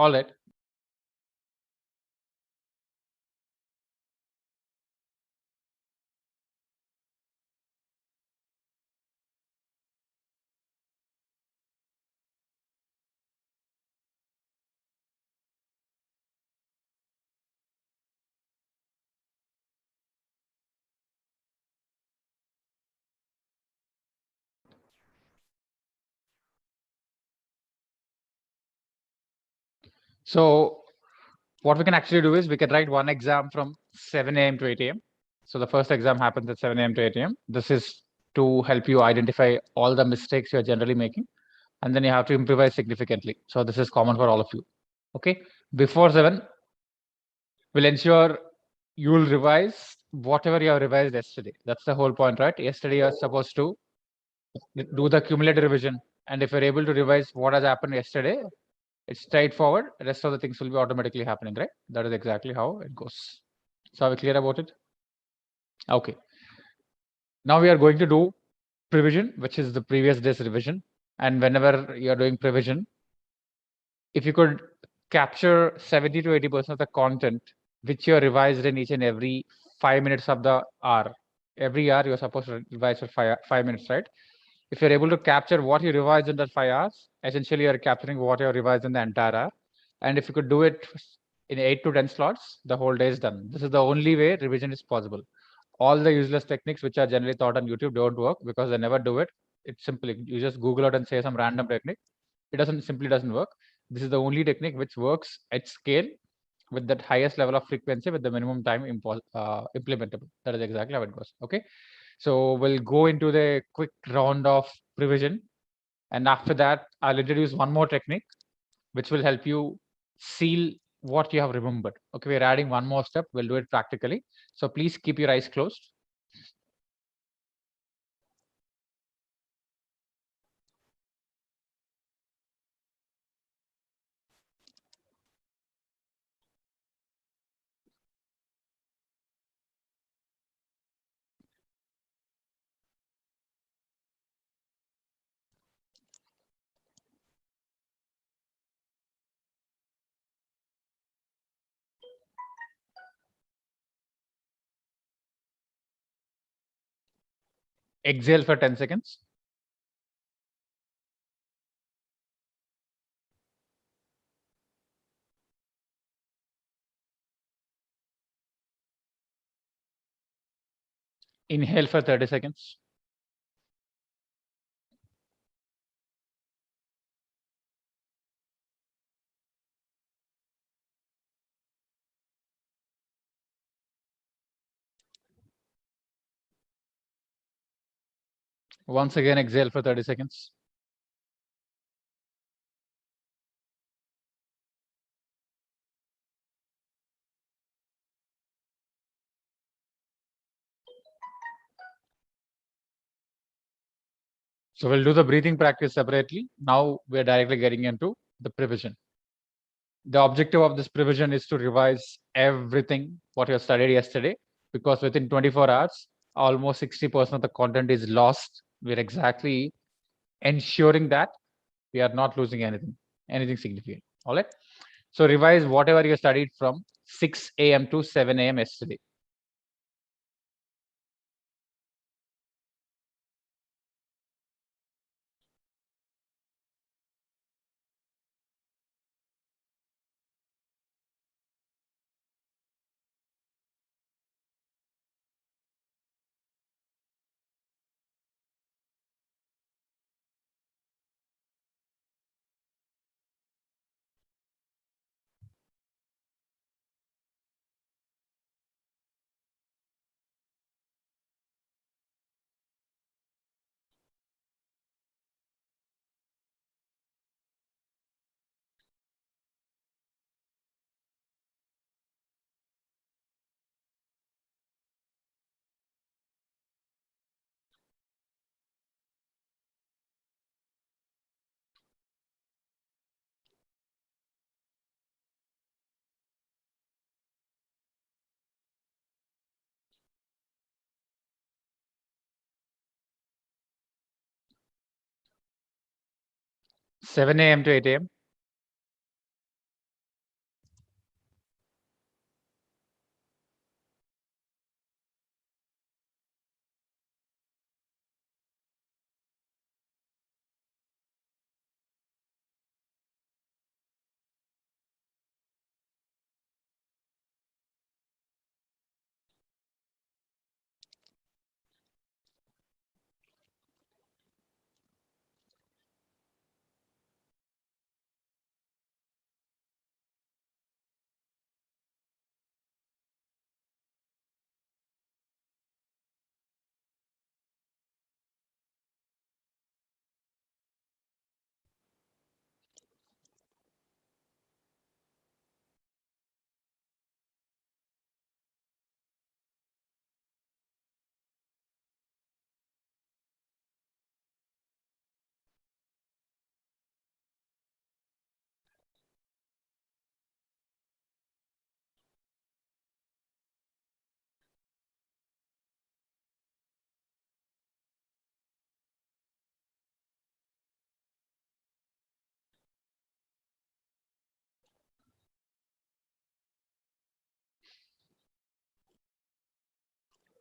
All right. So what we can actually do is we can write one exam from 7 a.m. to 8 a.m. So the first exam happens at 7 a.m. to 8 a.m. This is to help you identify all the mistakes you're generally making, and then you have to improvise significantly. So this is common for all of you. Okay. Before 7, we'll ensure you will revise whatever you have revised yesterday. That's the whole point, right? Yesterday you're supposed to do the cumulative revision. And if you're able to revise what has happened yesterday, it's straightforward. The rest of the things will be automatically happening, right? That is exactly how it goes. So are we clear about it? Okay. Now we are going to do prevision, which is the previous day's revision. And whenever you're doing prevision, if you could capture 70 to 80% of the content which you're revised in each and every 5 minutes of the hour. Every hour you're supposed to revise for 5 minutes, right? If you're able to capture what you revised in that 5 hours, essentially you're capturing what you revised in the entire hour. And if you could do it in 8 to 10 slots, the whole day is done. This is the only way revision is possible. All the useless techniques which are generally taught on YouTube don't work because they never do it. It's simply you just Google it and say some random technique. It simply doesn't work. This is the only technique which works at scale with that highest level of frequency with the minimum time implementable. That is exactly how it goes. Okay. So we'll go into the quick round of prevision. And after that, I'll introduce one more technique, which will help you seal what you have remembered. Okay, we're adding one more step. We'll do it practically. So please keep your eyes closed. Exhale for 10 seconds. Inhale for 30 seconds. Once again, exhale for 30 seconds. So we'll do the breathing practice separately. Now we're directly getting into the prevision. The objective of this prevision is to revise everything what you studied yesterday, because within 24 hours, almost 60% of the content is lost. We're exactly ensuring that we are not losing anything significant. All right. So revise whatever you studied from 6 a.m. to 7 a.m. yesterday. Seven a.m. to 8 a.m.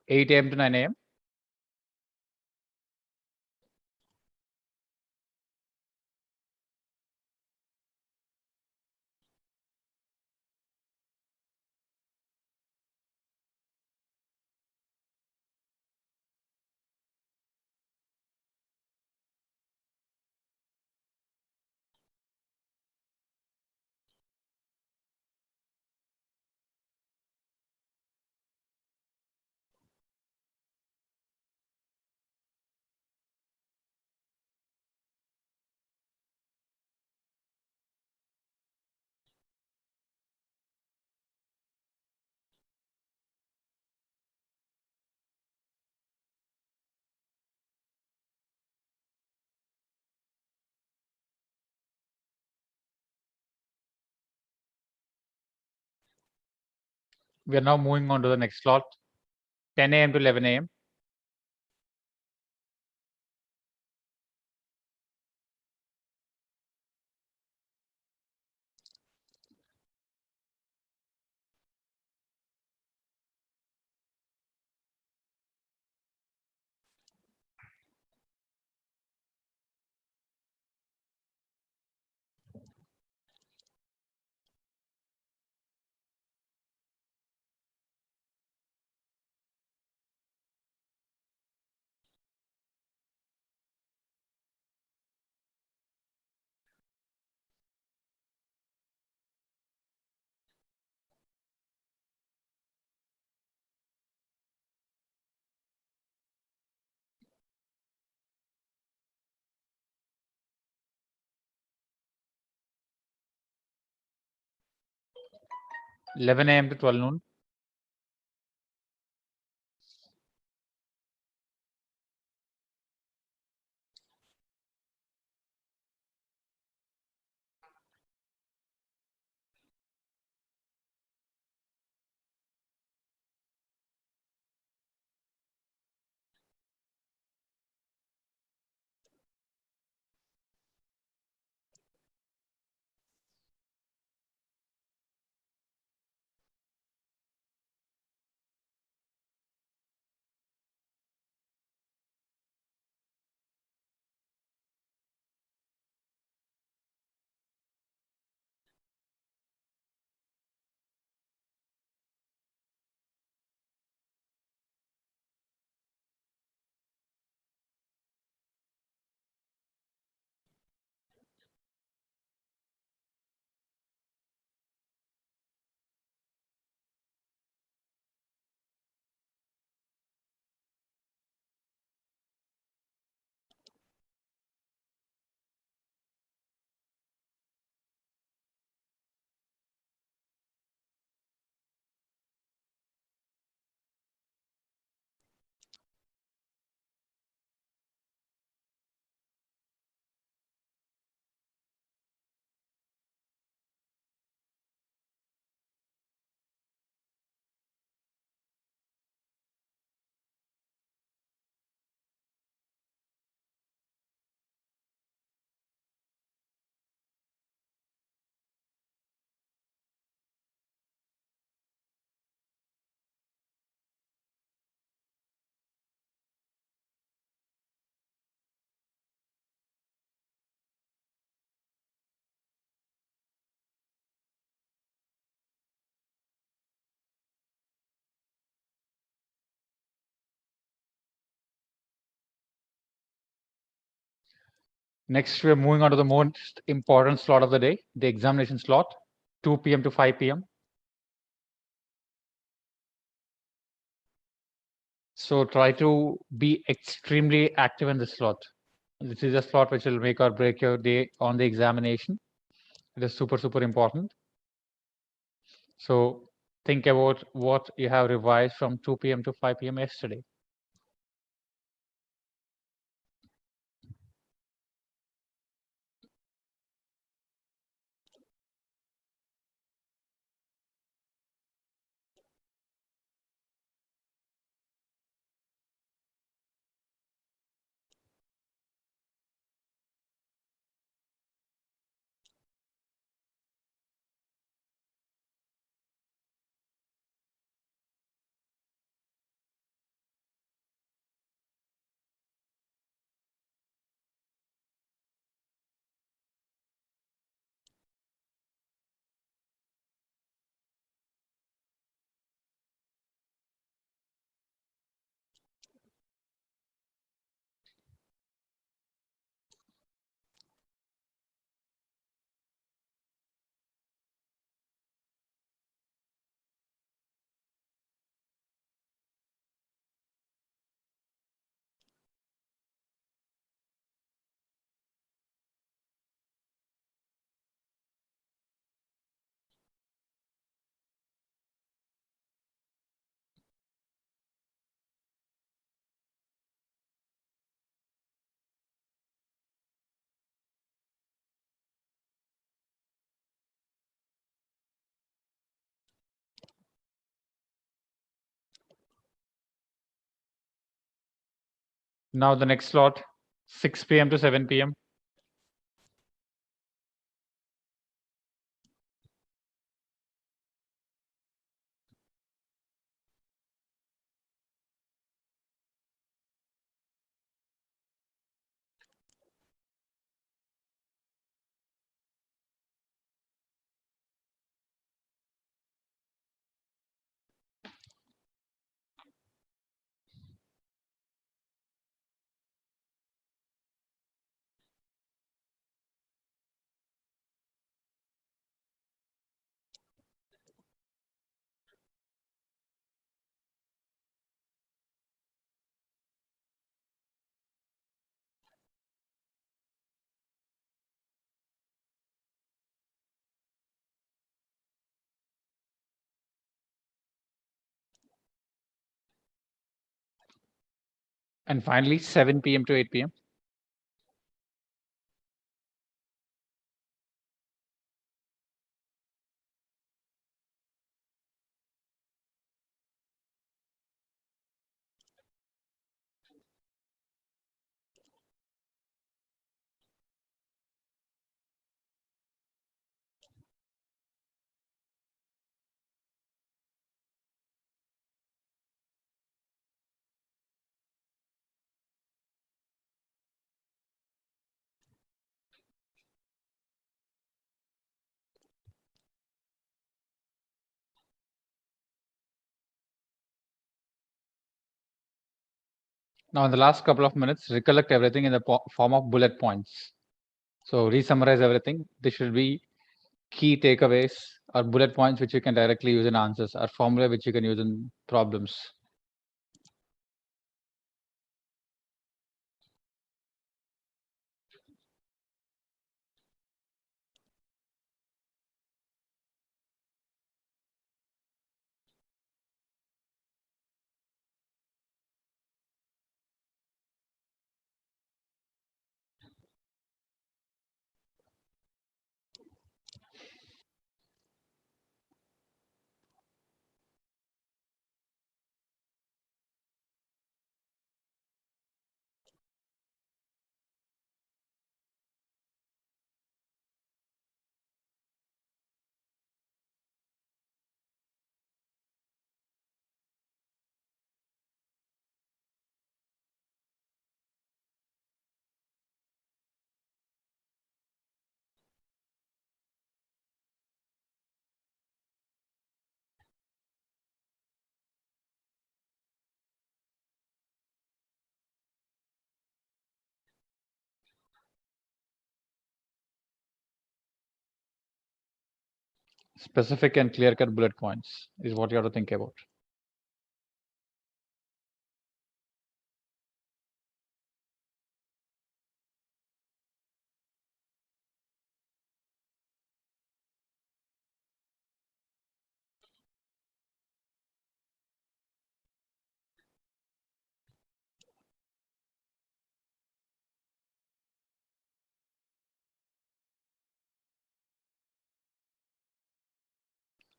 8 a.m. to 9 a.m. We are now moving on to the next slot, 10 a.m. to 11 a.m. Eleven a.m. to 12 noon. Next, we are moving on to the most important slot of the day, the examination slot, 2 p.m. to 5 p.m. So try to be extremely active in this slot. This is a slot which will make or break your day on the examination. It is super, super important. So think about what you have revised from 2 p.m. to 5 p.m. yesterday. Now the next slot, 6 p.m. to 7 p.m. And finally, 7 p.m. to 8 p.m. Now, in the last couple of minutes, recollect everything in the form of bullet points. So, re-summarize everything. This should be key takeaways or bullet points which you can directly use in answers, or formula which you can use in problems. Specific and clear-cut bullet points is what you have to think about.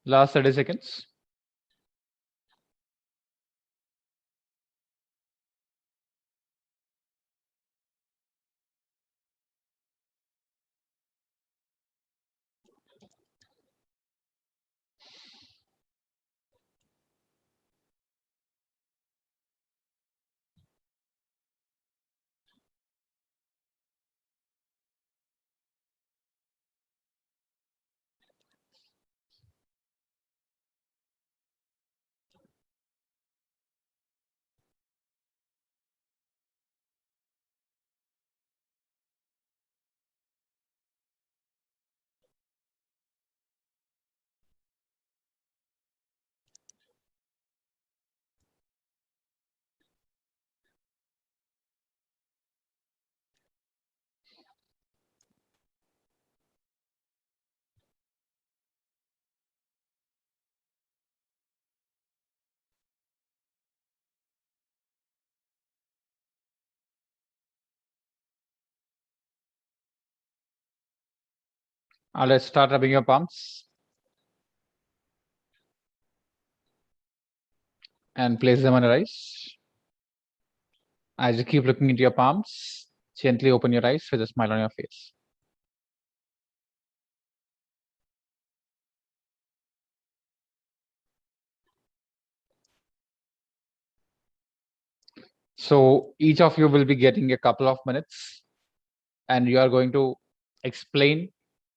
Last 30 seconds. Let's start rubbing your palms and place them on your eyes. As you keep looking into your palms, gently open your eyes with a smile on your face. So each of you will be getting a couple of minutes, and you are going to explain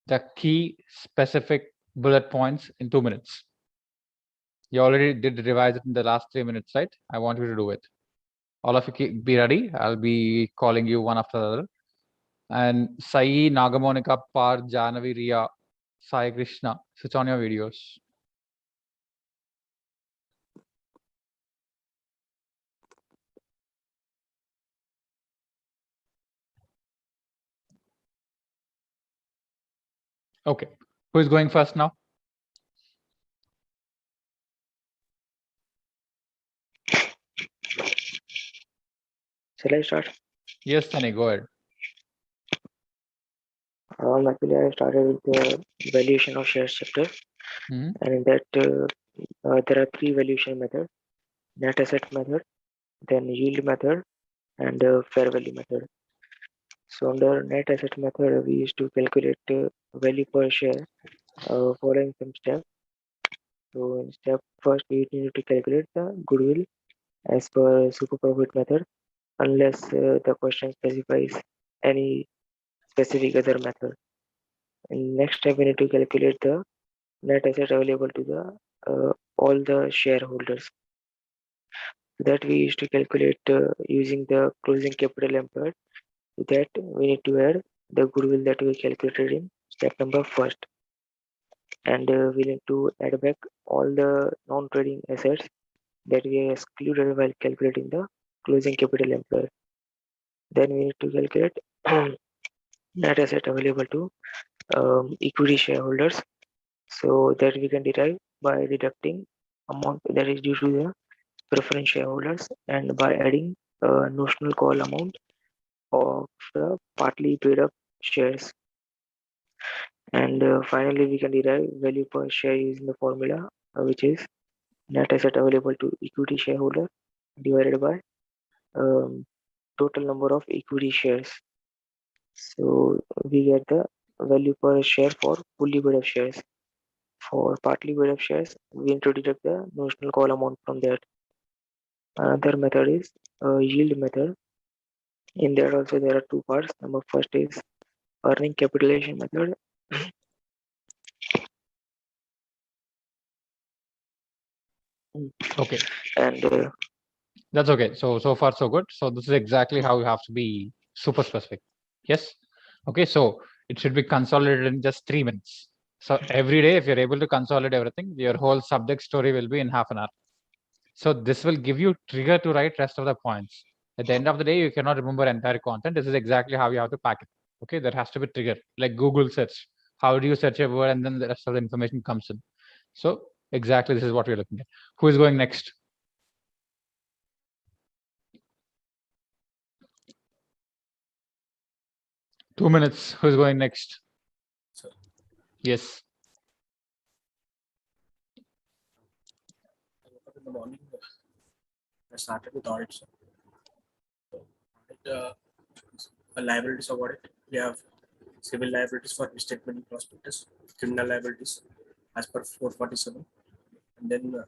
the key specific bullet points in 2 minutes. You already did revise it in the last 3 minutes, right? I want you to do it. All of you be ready. I'll be calling you one after the other. And Sai, Nagamonika, Par, Janavi, Riya, Sai Krishna, switch on your videos. Okay, who is going first now? Shall I start? Yes, Sunny, go ahead. Actually, I started with the valuation of shares chapter, and in that there are three valuation methods: net asset method, then yield method, and fair value method. So under net asset method, we used to calculate value per share following some steps. So in step first, we need to calculate the goodwill as per super profit method, unless the question specifies any specific other method. In next step, we need to calculate the net asset available to the all the shareholders. That we used to calculate using the closing capital employed. To that we need to add the goodwill that we calculated in step number first, and we need to add back all the non-trading assets that we excluded while calculating the closing capital employed. Then we need to calculate net asset available to equity shareholders, so that we can derive by deducting amount that is due to the preference shareholders and by adding a notional call amount of the partly paid up shares. And finally, we can derive value per share using the formula, which is net asset available to equity shareholder divided by total number of equity shares. So we get the value per share for fully paid up shares. For partly paid up shares, we need to deduct the notional call amount from that. Another method is yield method. In there also there are two parts. Number first is earning capitalization method. Okay. And that's okay. So far so good. So this is exactly how you have to be super specific. Yes. Okay. So it should be consolidated in just 3 minutes. So every day, if you're able to consolidate everything, your whole subject story will be in half an hour. So this will give you trigger to write rest of the points. At the end of the day, you cannot remember entire content. This is exactly how you have to pack it. Okay, there has to be trigger, like Google search. How do you search a word and then the rest of the information comes in? So exactly this is what we're looking at. Who is going next? Two minutes. Who's going next? Sir. Yes. In the morning, I started with audit. Audit, liabilities of audit. We have civil liabilities for misstatement prospectus, criminal liabilities as per 447, and then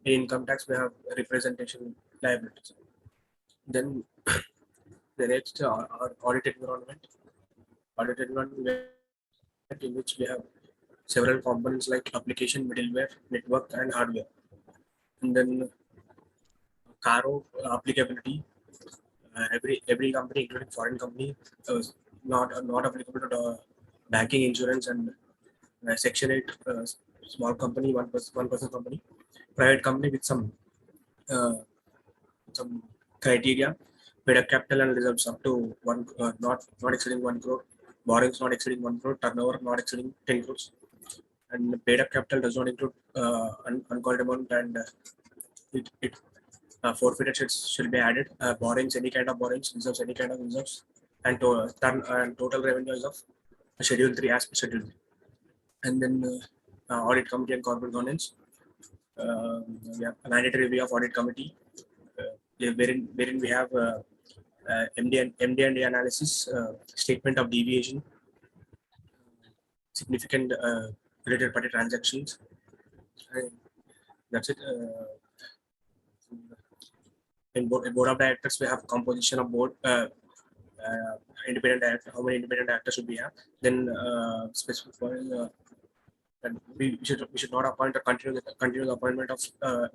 in income tax we have representation liabilities. Then the next our audit environment. Audit environment in which we have several components like application, middleware, network, and hardware, and then Caro applicability. Every company, including foreign company, not applicable to the banking, insurance, and Section 8 small company, one person company, private company with some criteria, paid up capital and reserves up to one, not exceeding 1 crore, borrowings not exceeding 1 crore, turnover not exceeding 10 crores, and paid up capital does not include uncalled amount, and it forfeited should be added. Borrowings, any kind of borrowings, reserves, any kind of reserves, and total revenues of Schedule 3 as per Schedule 3. And then audit committee and corporate governance. We have a mandatory review of audit committee, wherein we have MD&A analysis, statement of deviation, significant related party transactions. And that's it. In board of directors, we have composition of board, independent director. How many independent directors should we have? Then specify. And we should not appoint or continue the appointment of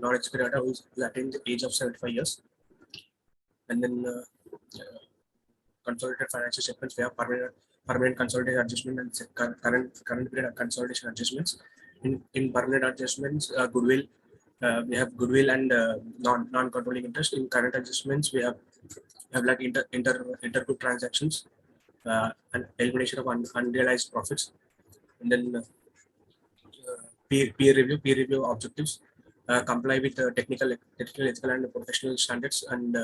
non-executive director who is attained the age of 75 years. And then consolidated financial statements, we have permanent consolidated adjustment and current period consolidation adjustments. In permanent adjustments, goodwill, we have goodwill and non-controlling interest. In current adjustments, we have like intergroup transactions and elimination of unrealized profits. And then peer review objectives, comply with technical, ethical, and professional standards, and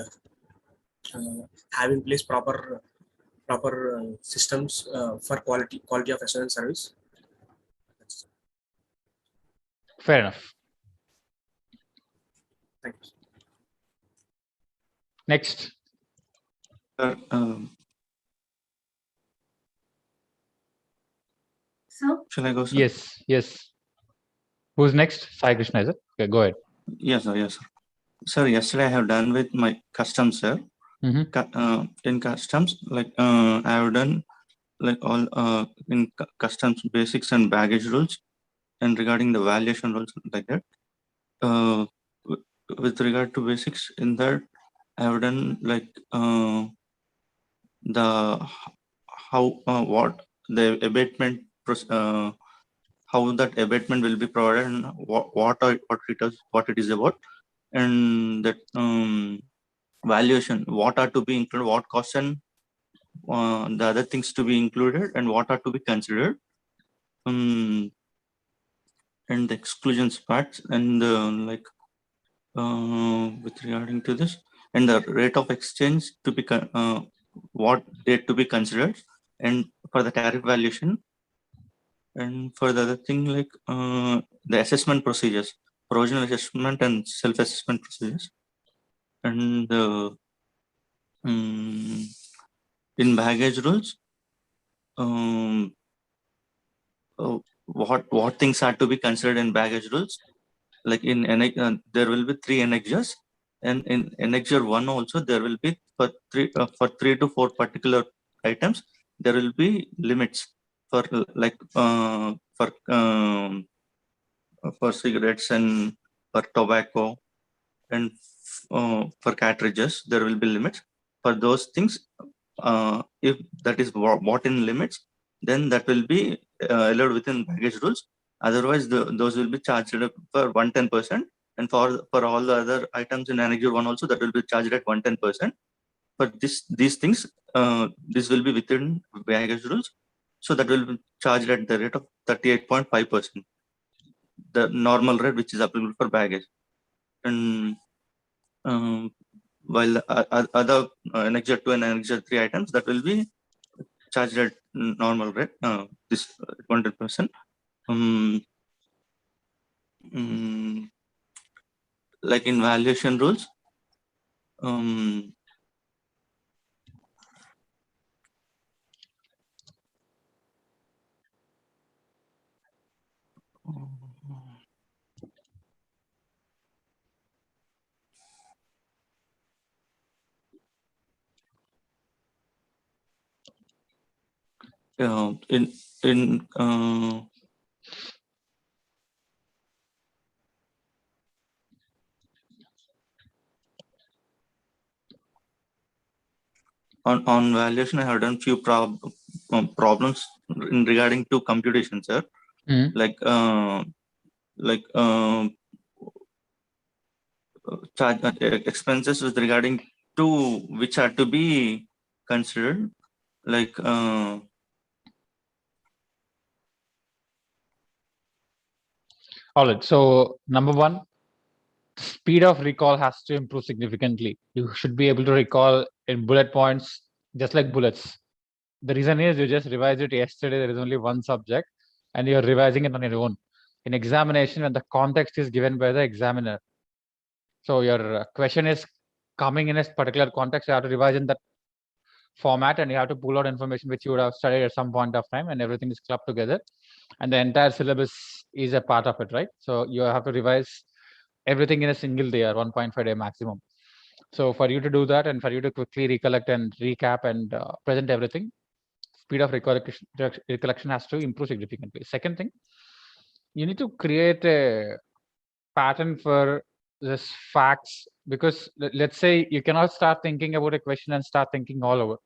have in place proper systems for quality of assurance service. Fair enough. Thank you. Next. So, shall I go, sir? Yes. Who's next? Sai Krishna, is it? Okay, go ahead. Yes, sir. Yes, sir. Sir, yesterday I have done with my customs, sir. In customs, like I have done like all in customs basics and baggage rules, and regarding the valuation rules like that. With regard to basics, in that I have done like what the abatement how that abatement will be provided and what it is about, and that valuation, what are to be included, what costs and the other things to be included and what are to be considered, and the exclusions parts, and with regarding to this, and the rate of exchange to be what date to be considered, and for the tariff valuation, and for the other thing like the assessment procedures, provisional assessment and self-assessment procedures, and in baggage rules, what things are to be considered in baggage rules. Like in there will be 3 annexures, and in annexure 1 also there will be for 3 to 4 particular items there will be limits for like for cigarettes and for tobacco, and for cartridges there will be limits for those things. If that is bought in limits, then that will be allowed within baggage rules. Otherwise, those will be charged for 110%, and for all the other items in annexure 1 also, that will be charged at 110%. For these things, this will be within baggage rules, so that will be charged at the rate of 38.5%, the normal rate which is applicable for baggage. And while the other annexure 2 and annexure 3 items, that will be charged at normal rate, this 100%. Like in valuation rules, on valuation, I have done few problems in regarding to computation, sir. Like charge expenses with regarding to which are to be considered, like all right. So number 1, speed of recall has to improve significantly. You should be able to recall in bullet points, just like bullets. The reason is you just revised it yesterday. There is only one subject, and you're revising it on your own. In examination, when the context is given by the examiner, so your question is coming in a particular context, you have to revise in that format, and you have to pull out information which you would have studied at some point of time, and everything is clubbed together, and the entire syllabus is a part of it, right? So you have to revise everything in a single day or 1.5 day maximum. So for you to do that, and for you to quickly recollect and recap and present everything, speed of recollection has to improve significantly. Second thing, you need to create a pattern for this facts, because let's say you cannot start thinking about a question and start thinking all over.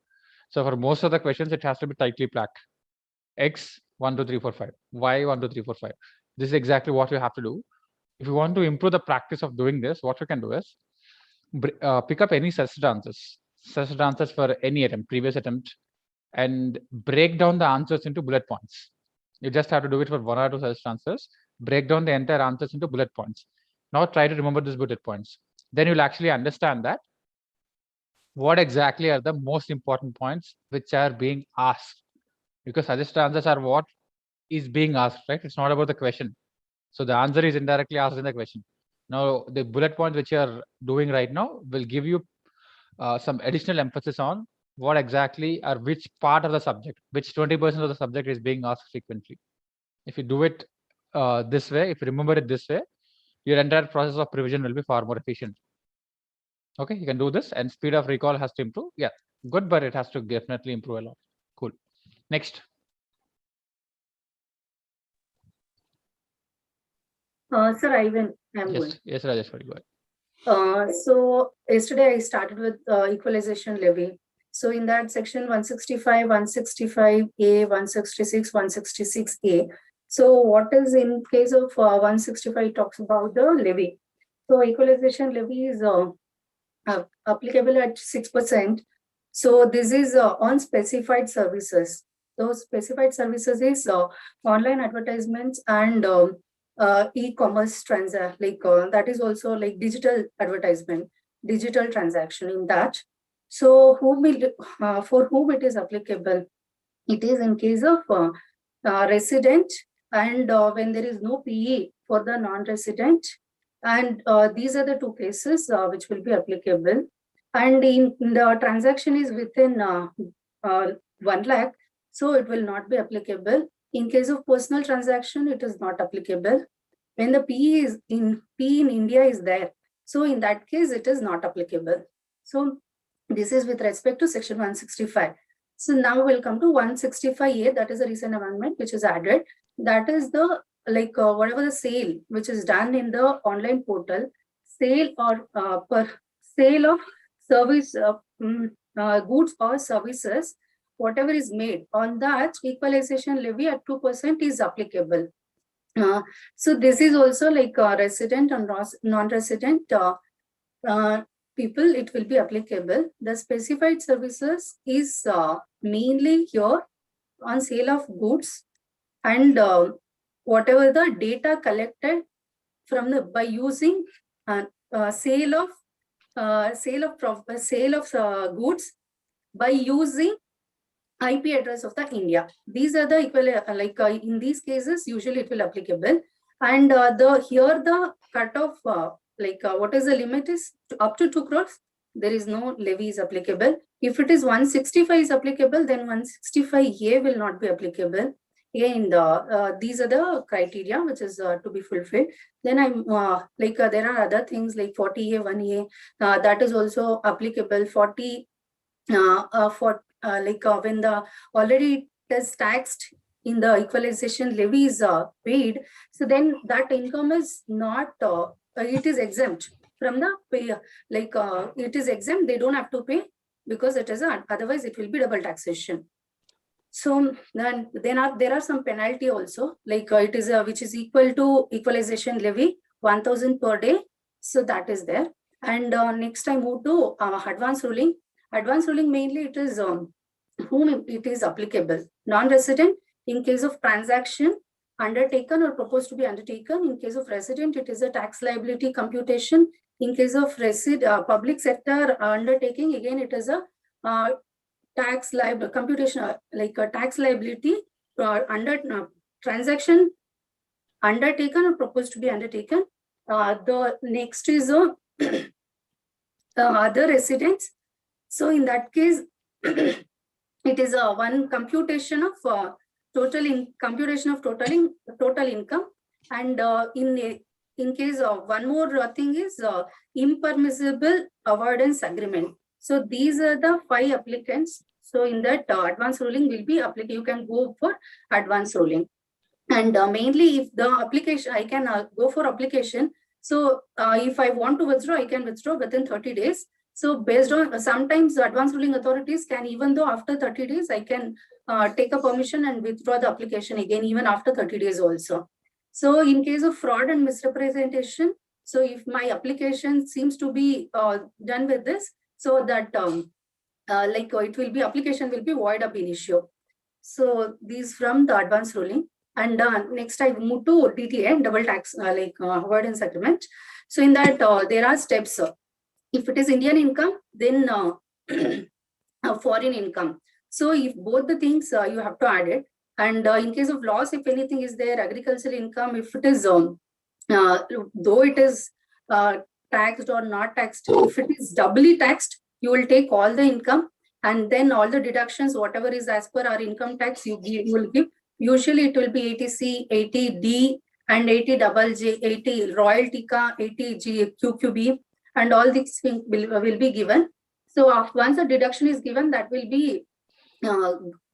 So for most of the questions, it has to be tightly packed. X 1 2 3 4 5, Y 1 2 3 4 5. This is exactly what you have to do. If you want to improve the practice of doing this, what you can do is pick up any suggested answers for any attempt, previous attempt, and break down the answers into bullet points. You just have to do it for 1 or 2 suggested answers. Break down the entire answers into bullet points. Now try to remember these bullet points. Then you'll actually understand that what exactly are the most important points which are being asked, because suggested answers are what is being asked, right? It's not about the question. So the answer is indirectly asked in the question. Now the bullet points which you are doing right now will give you some additional emphasis on what exactly or which part of the subject, which 20% of the subject is being asked frequently. If you do it this way, if you remember it this way, your entire process of revision will be far more efficient. Okay, you can do this, and speed of recall has to improve. Yeah, good, but it has to definitely improve a lot. Cool. Next. Sir, I'm yes, going. Yes, Rajesh, go ahead. So yesterday I started with Equalization Levy. So in that section 165, 165A, 166, 166A. So what is in case of 165 talks about the levy. So Equalization Levy is applicable at 6%. So this is on specified services. Those specified services is online advertisements and e-commerce that is also like digital advertisement, digital transaction in that. So for whom it is applicable? It is in case of resident, and when there is no PE for the non-resident, and these are the two cases which will be applicable. And in the transaction is within 1 lakh, so it will not be applicable. In case of personal transaction, it is not applicable. When the PE in India is there, so in that case, it is not applicable. So this is with respect to section 165. So now we'll come to 165A, that is a recent amendment which is added. That is the whatever the sale which is done in the online portal, sale or per sale of service goods or services, whatever is made on that, equalization levy at 2% is applicable. So this is also like resident and non-resident people, it will be applicable. The specified services is mainly here on sale of goods and whatever the data collected from the by using sale of goods by using IP address of the India. These are the equal in these cases usually it will applicable, and the cutoff what is the limit is up to 2 crores. There is no levy is applicable. If it is 165 is applicable, then 165A will not be applicable. Again, these are the criteria which is to be fulfilled. Then I'm there are other things like 40A, 1A that is also applicable. 40 when the already it is taxed in the equalization levy is paid, so then that income is not it is exempt from the pay. It is exempt, they don't have to pay because it is otherwise it will be double taxation. So then there are some penalty also, it is which is equal to equalization levy 1,000 per day. So that is there. And next I move to advance ruling. Advance ruling mainly it is whom it is applicable. Non-resident in case of transaction undertaken or proposed to be undertaken. In case of resident, it is a tax liability computation. In case of public sector undertaking, again it is a tax liability computation, like a tax liability under transaction undertaken or proposed to be undertaken. The next is other residents. So in that case, it is a one computation of total income, and in case of one more thing is impermissible avoidance agreement. So these are the 5 applicants. So in that advanced ruling will be applicable. You can go for advanced ruling. And mainly if the application, I can go for application. So if I want to withdraw, I can withdraw within 30 days. So based on sometimes advanced ruling authorities can, even though after 30 days, I can take a permission and withdraw the application again, even after 30 days also. So in case of fraud and misrepresentation, so if my application seems to be done with this, so that it will be, application will be void ab initio. So these from the advanced ruling. And next I move to DTA, double tax avoidance agreement. So in that there are steps. If it is Indian income, then foreign income. So if both the things you have to add it. And in case of loss, if anything is there, agricultural income, if it is though it is taxed or not taxed, if it is doubly taxed, you will take all the income, and then all the deductions, whatever is as per our income tax, you will give. Usually it will be 80C, 80D, and 80JJ, 80 royalty ka, 80G, QQB, and all these things will be given. So once the deduction is given, that will be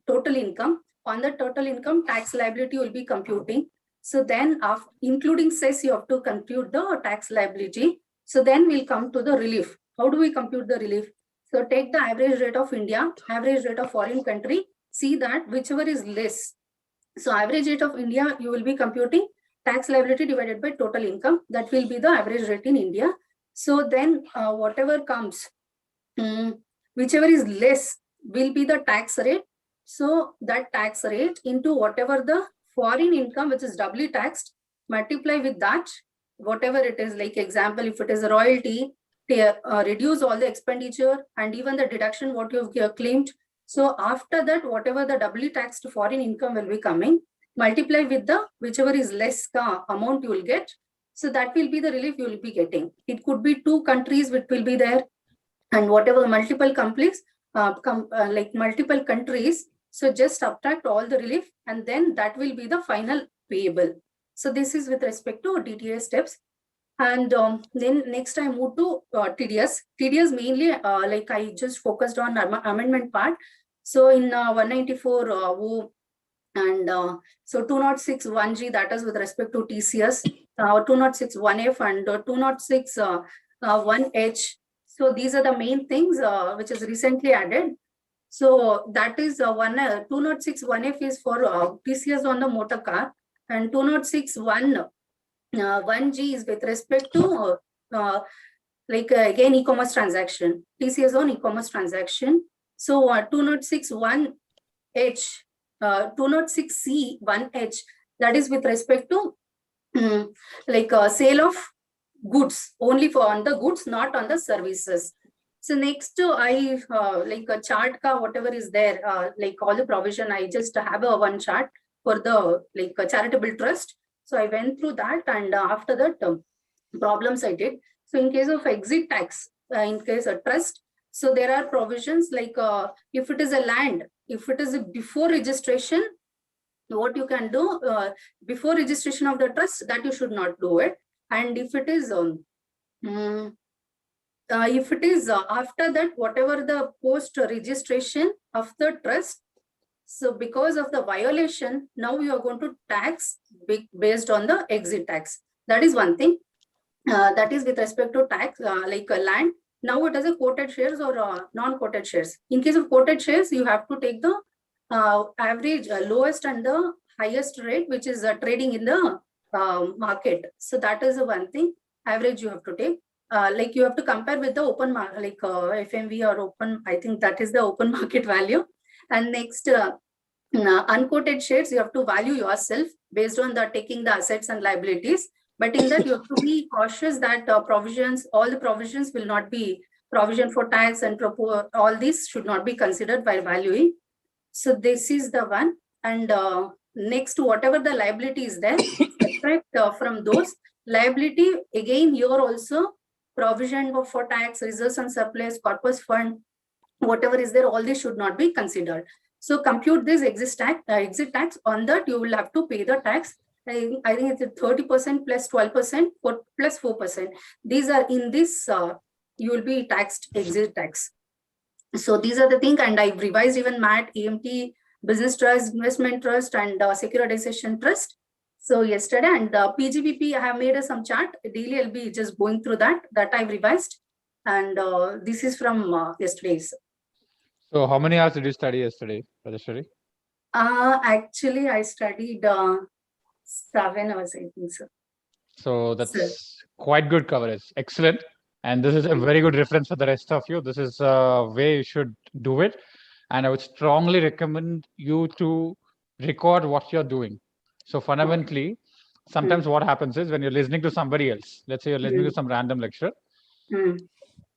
total income. On the total income, tax liability will be computing. So then including cess, you have to compute the tax liability. So then we'll come to the relief. How do we compute the relief? So take the average rate of India, average rate of foreign country, see that whichever is less. So average rate of India, you will be computing tax liability divided by total income. That will be the average rate in India. So then whatever comes, whichever is less will be the tax rate. So that tax rate into whatever the foreign income, which is doubly taxed, multiply with that, whatever it is. Like example, if it is a royalty, reduce all the expenditure and even the deduction what you've claimed. So after that, whatever the doubly taxed foreign income will be coming, multiply with the whichever is less amount you will get. So that will be the relief you will be getting. It could be 2 countries which will be there, and whatever multiple companies, like multiple countries. So just subtract all the relief, and then that will be the final payable. So this is with respect to DTA steps. And then next I move to TDS. TDS mainly like I just focused on amendment part. So in 194 and so 206(1)G, that is with respect to TCS, 206(1)F and 206(1)H. So these are the main things which is recently added. So that is 206(1)F is for TCS on the motor car, and 206(1)G is with respect to again e-commerce transaction, TCS on e-commerce transaction. So 206(1)H, 206(C)(1)H, that is with respect to sale of goods, only for on the goods, not on the services. So next I a chart ka whatever is there, all the provision, I just have a one chart for the a charitable trust. So I went through that, and after that problems I did. So in case of exit tax, in case of trust, so there are provisions like if it is a land, if it is before registration, what you can do before registration of the trust, that you should not do it. And if it is after that, whatever the post registration of the trust, so because of the violation, now you are going to tax based on the exit tax. That is one thing. That is with respect to tax, like land. Now it has a quoted shares or non-quoted shares. In case of quoted shares, you have to take the average, lowest and the highest rate, which is trading in the market. So that is the one thing. Average you have to take. You have to compare with the open market, FMV or open. I think that is the open market value. And next, unquoted shares, you have to value yourself based on the taking the assets and liabilities. But in that, you have to be cautious that provisions, all the provisions will not be provision for tax and all these should not be considered by valuing. So this is the one. And next, whatever the liability is there, subtract from those liability. Again, here also provision for tax, reserves and surplus, corpus fund, whatever is there, all this should not be considered. So compute this exit tax. On that, you will have to pay the tax. I think it's 30% plus 12% plus 4%. These are in this, you will be taxed exit tax. So these are the things, and I've revised even MAT, AMT, business trust, investment trust, and securitization trust. So yesterday, and PGBP, I have made some chart. Daily, I'll be just going through that I've revised. And this is from yesterday's. So how many hours did you study yesterday, Rajeshwari? Actually, I studied 7 hours, I think so. So that's quite good coverage. Excellent. And this is a very good reference for the rest of you. This is a way you should do it. And I would strongly recommend you to record what you're doing. So fundamentally, sometimes what happens is when you're listening to somebody else, let's say you're listening to some random lecturer,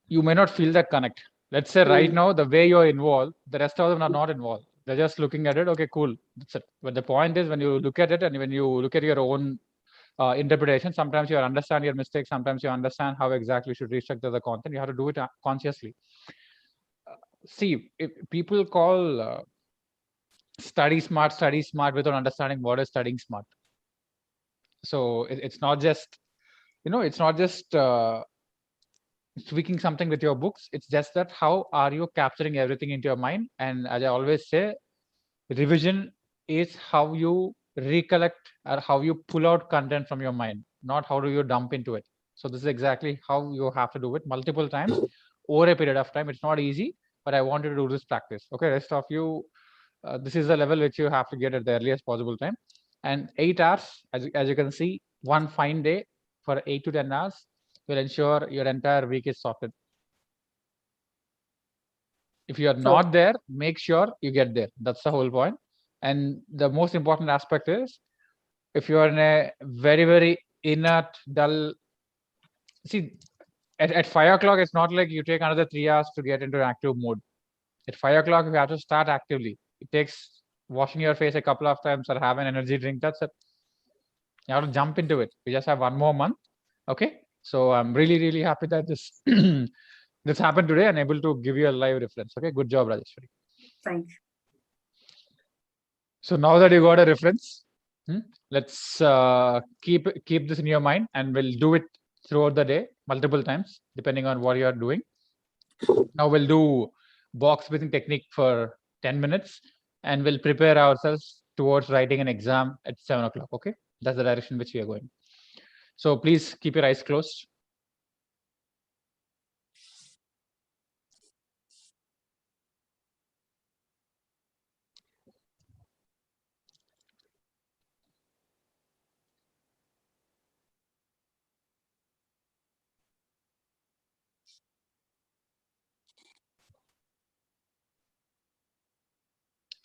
you may not feel that connect. Let's say right now, the way you're involved, the rest of them are not involved. They're just looking at it. Okay, cool. That's it. But the point is, when you look at it and when you look at your own interpretation, sometimes you understand your mistakes. Sometimes you understand how exactly you should restructure the content. You have to do it consciously. See, if people call study smart without understanding what is studying smart. So it's not just, it's not just tweaking something with your books. It's just that how are you capturing everything into your mind? And as I always say, revision is how you recollect or how you pull out content from your mind, not how do you dump into it. So this is exactly how you have to do it multiple times over a period of time. It's not easy, but I wanted to do this practice. Okay, rest of you, this is the level which you have to get at the earliest possible time. And 8 hours, as you can see, one fine day for 8 to 10 hours will ensure your entire week is sorted. If you are not there, make sure you get there. That's the whole point. And the most important aspect is, if you are in a very, very inert, dull, see, at 5 o'clock, it's not like you take another 3 hours to get into active mode. At 5 o'clock, you have to start actively. It takes washing your face a couple of times or have an energy drink. That's it. You have to jump into it. We just have 1 more month. Okay. So I'm really, really happy that this this happened today and able to give you a live reference. Okay. Good job, Rajeshwari. Thank you. So now that you got a reference, let's keep this in your mind, and we'll do it throughout the day multiple times depending on what you are doing. Now we'll do box breathing technique for 10 minutes, and we'll prepare ourselves towards writing an exam at 7 o'clock. Okay, that's the direction which we are going. So please keep your eyes closed.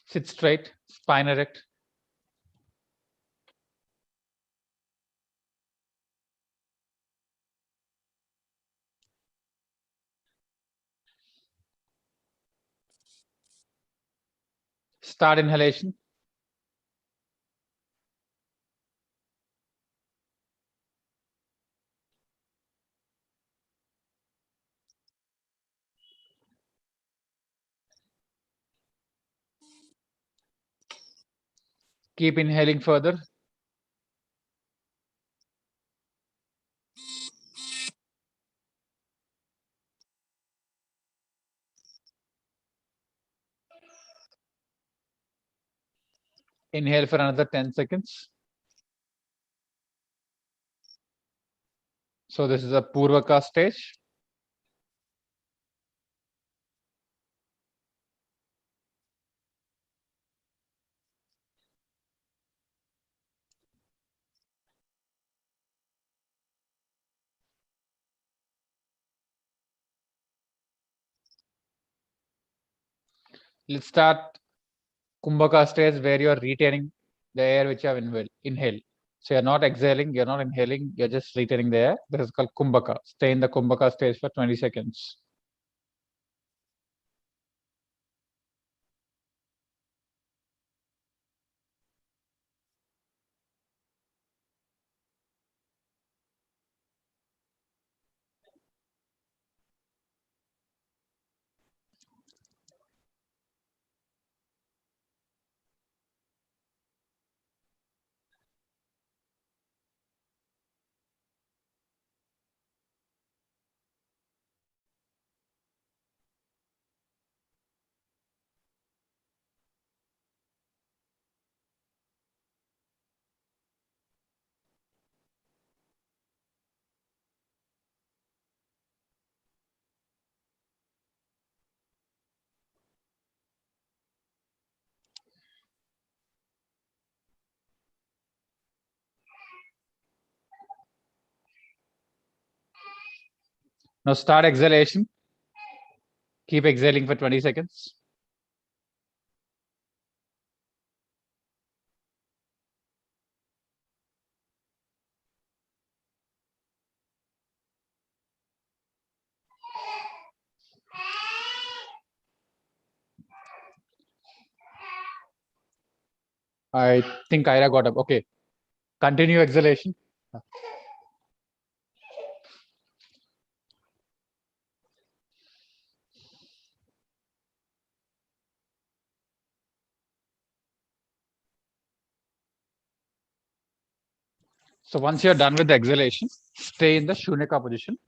Sit straight, spine erect. Start inhalation. Keep inhaling further. Inhale for another 10 seconds. So this is a Purvaka stage. Let's start Kumbhaka stage, where you're retaining the air which you have inhaled. So you're not exhaling, you're not inhaling, you're just retaining the air. This is called Kumbhaka. Stay in the Kumbhaka stage for 20 seconds. Now start exhalation. Keep exhaling for 20 seconds. I think Ira got up. Okay. Continue exhalation. So once you're done with the exhalation, stay in the Shunyaka position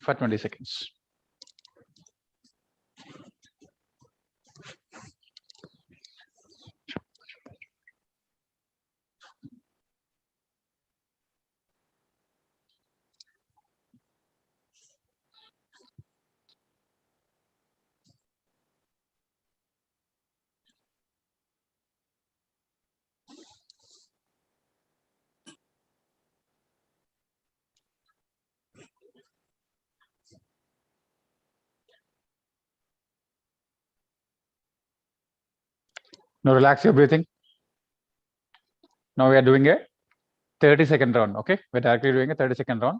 for 20 seconds. Now relax your breathing. Now we are doing a 30-second round. Okay, we're directly doing a 30-second round.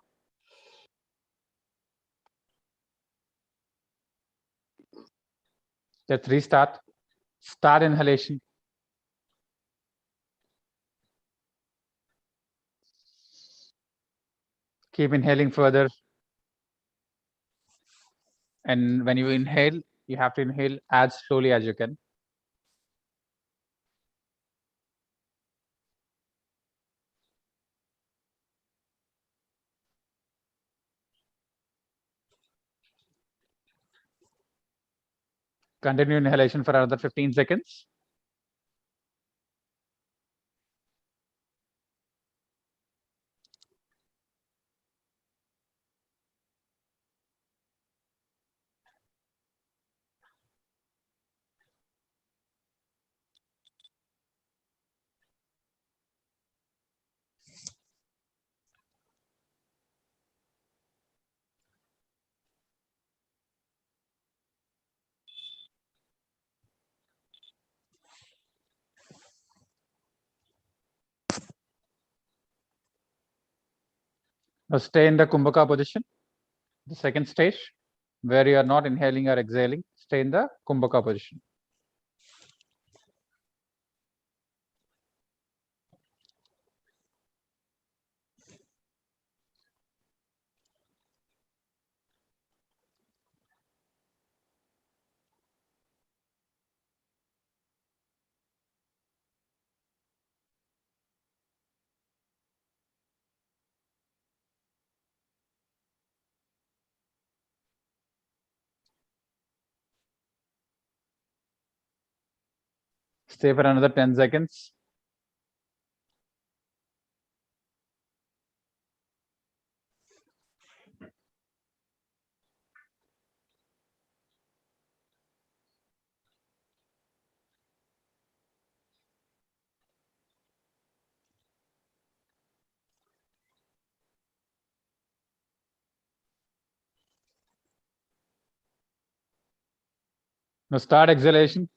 Let's restart. Start inhalation. Keep inhaling further. And when you inhale, you have to inhale as slowly as you can. Continue inhalation for another 15 seconds. Now stay in the Kumbhaka position, the second stage, where you are not inhaling or exhaling. Stay in the Kumbhaka position. Stay for another 10 seconds. Now start exhalation.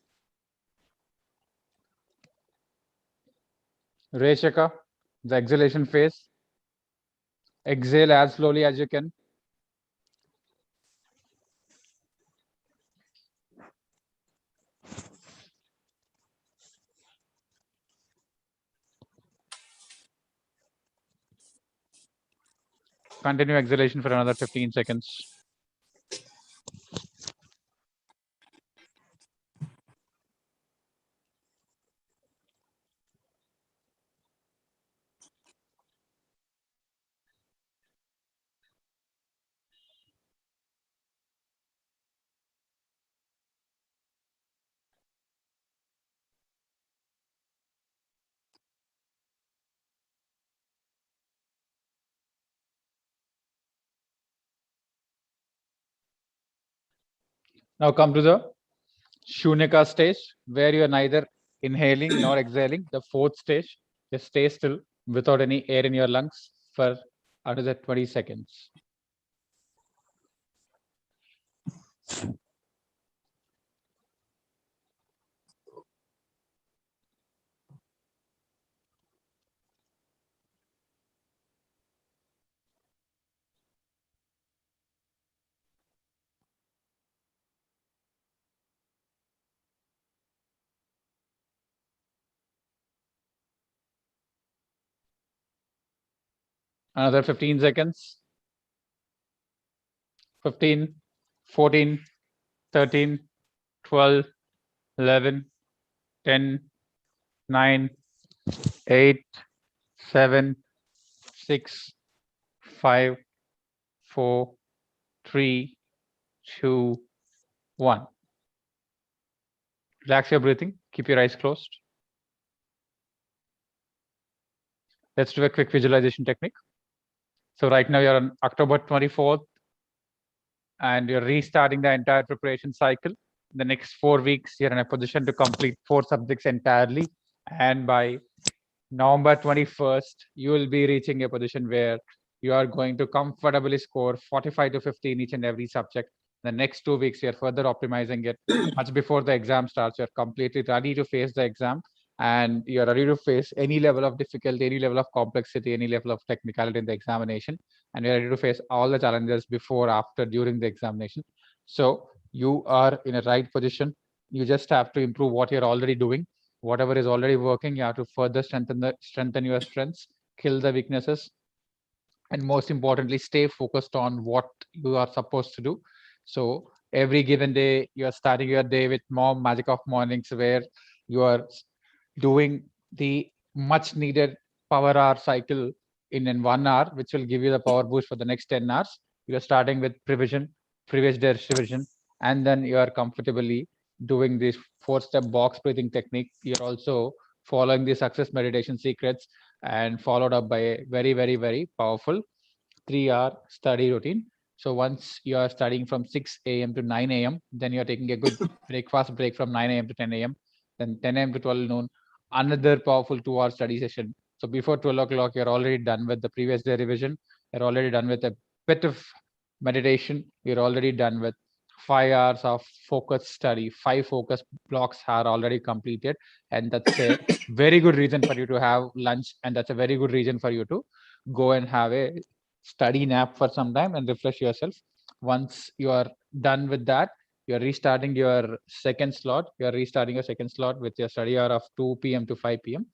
Reshaka, the exhalation phase. Exhale as slowly as you can. Continue exhalation for another 15 seconds. Now come to the Shunyaka stage, where you are neither inhaling nor exhaling. The fourth stage, just stay still without any air in your lungs for another 20 seconds. Another 15 seconds. 15, 14, 13, 12, 11, 10, 9, 8, 7, 6, 5, 4, 3, 2, 1. Relax your breathing. Keep your eyes closed. Let's do a quick visualization technique. So right now you're on October 24th and you're restarting the entire preparation cycle. The next 4 weeks, you're in a position to complete 4 subjects entirely. And by November 21st, you will be reaching a position where you are going to comfortably score 45 to 50 in each and every subject. The next 2 weeks, you're further optimizing it. Much before the exam starts, you're completely ready to face the exam, and you're ready to face any level of difficulty, any level of complexity, any level of technicality in the examination, and you're ready to face all the challenges before, after, during the examination. So you are in a right position. You just have to improve what you're already doing. Whatever is already working, you have to further strengthen your strengths, kill the weaknesses, and most importantly, stay focused on what you are supposed to do. So every given day, you are starting your day with more magic of mornings, where you are doing the much needed power hour cycle in 1 hour, which will give you the power boost for the next 10 hours. You're starting with previous day's revision, and then you are comfortably doing this 4-step box breathing technique. You're also following the success meditation secrets, and followed up by a very, very, very powerful 3-hour study routine. So once you are studying from 6 a.m. to 9 a.m., then you're taking a good breakfast break from 9 a.m. to 10 a.m. Then 10 a.m. to 12 noon, another powerful 2-hour study session. So before 12 o'clock, you're already done with the previous day revision. You're already done with a bit of meditation. You're already done with 5 hours of focused study. 5 focus blocks are already completed. And that's a very good reason for you to have lunch. And that's a very good reason for you to go and have a study nap for some time and refresh yourself. Once you are done with that, you're restarting your second slot. You're restarting your second slot with your study hour of 2 p.m. to 5 p.m.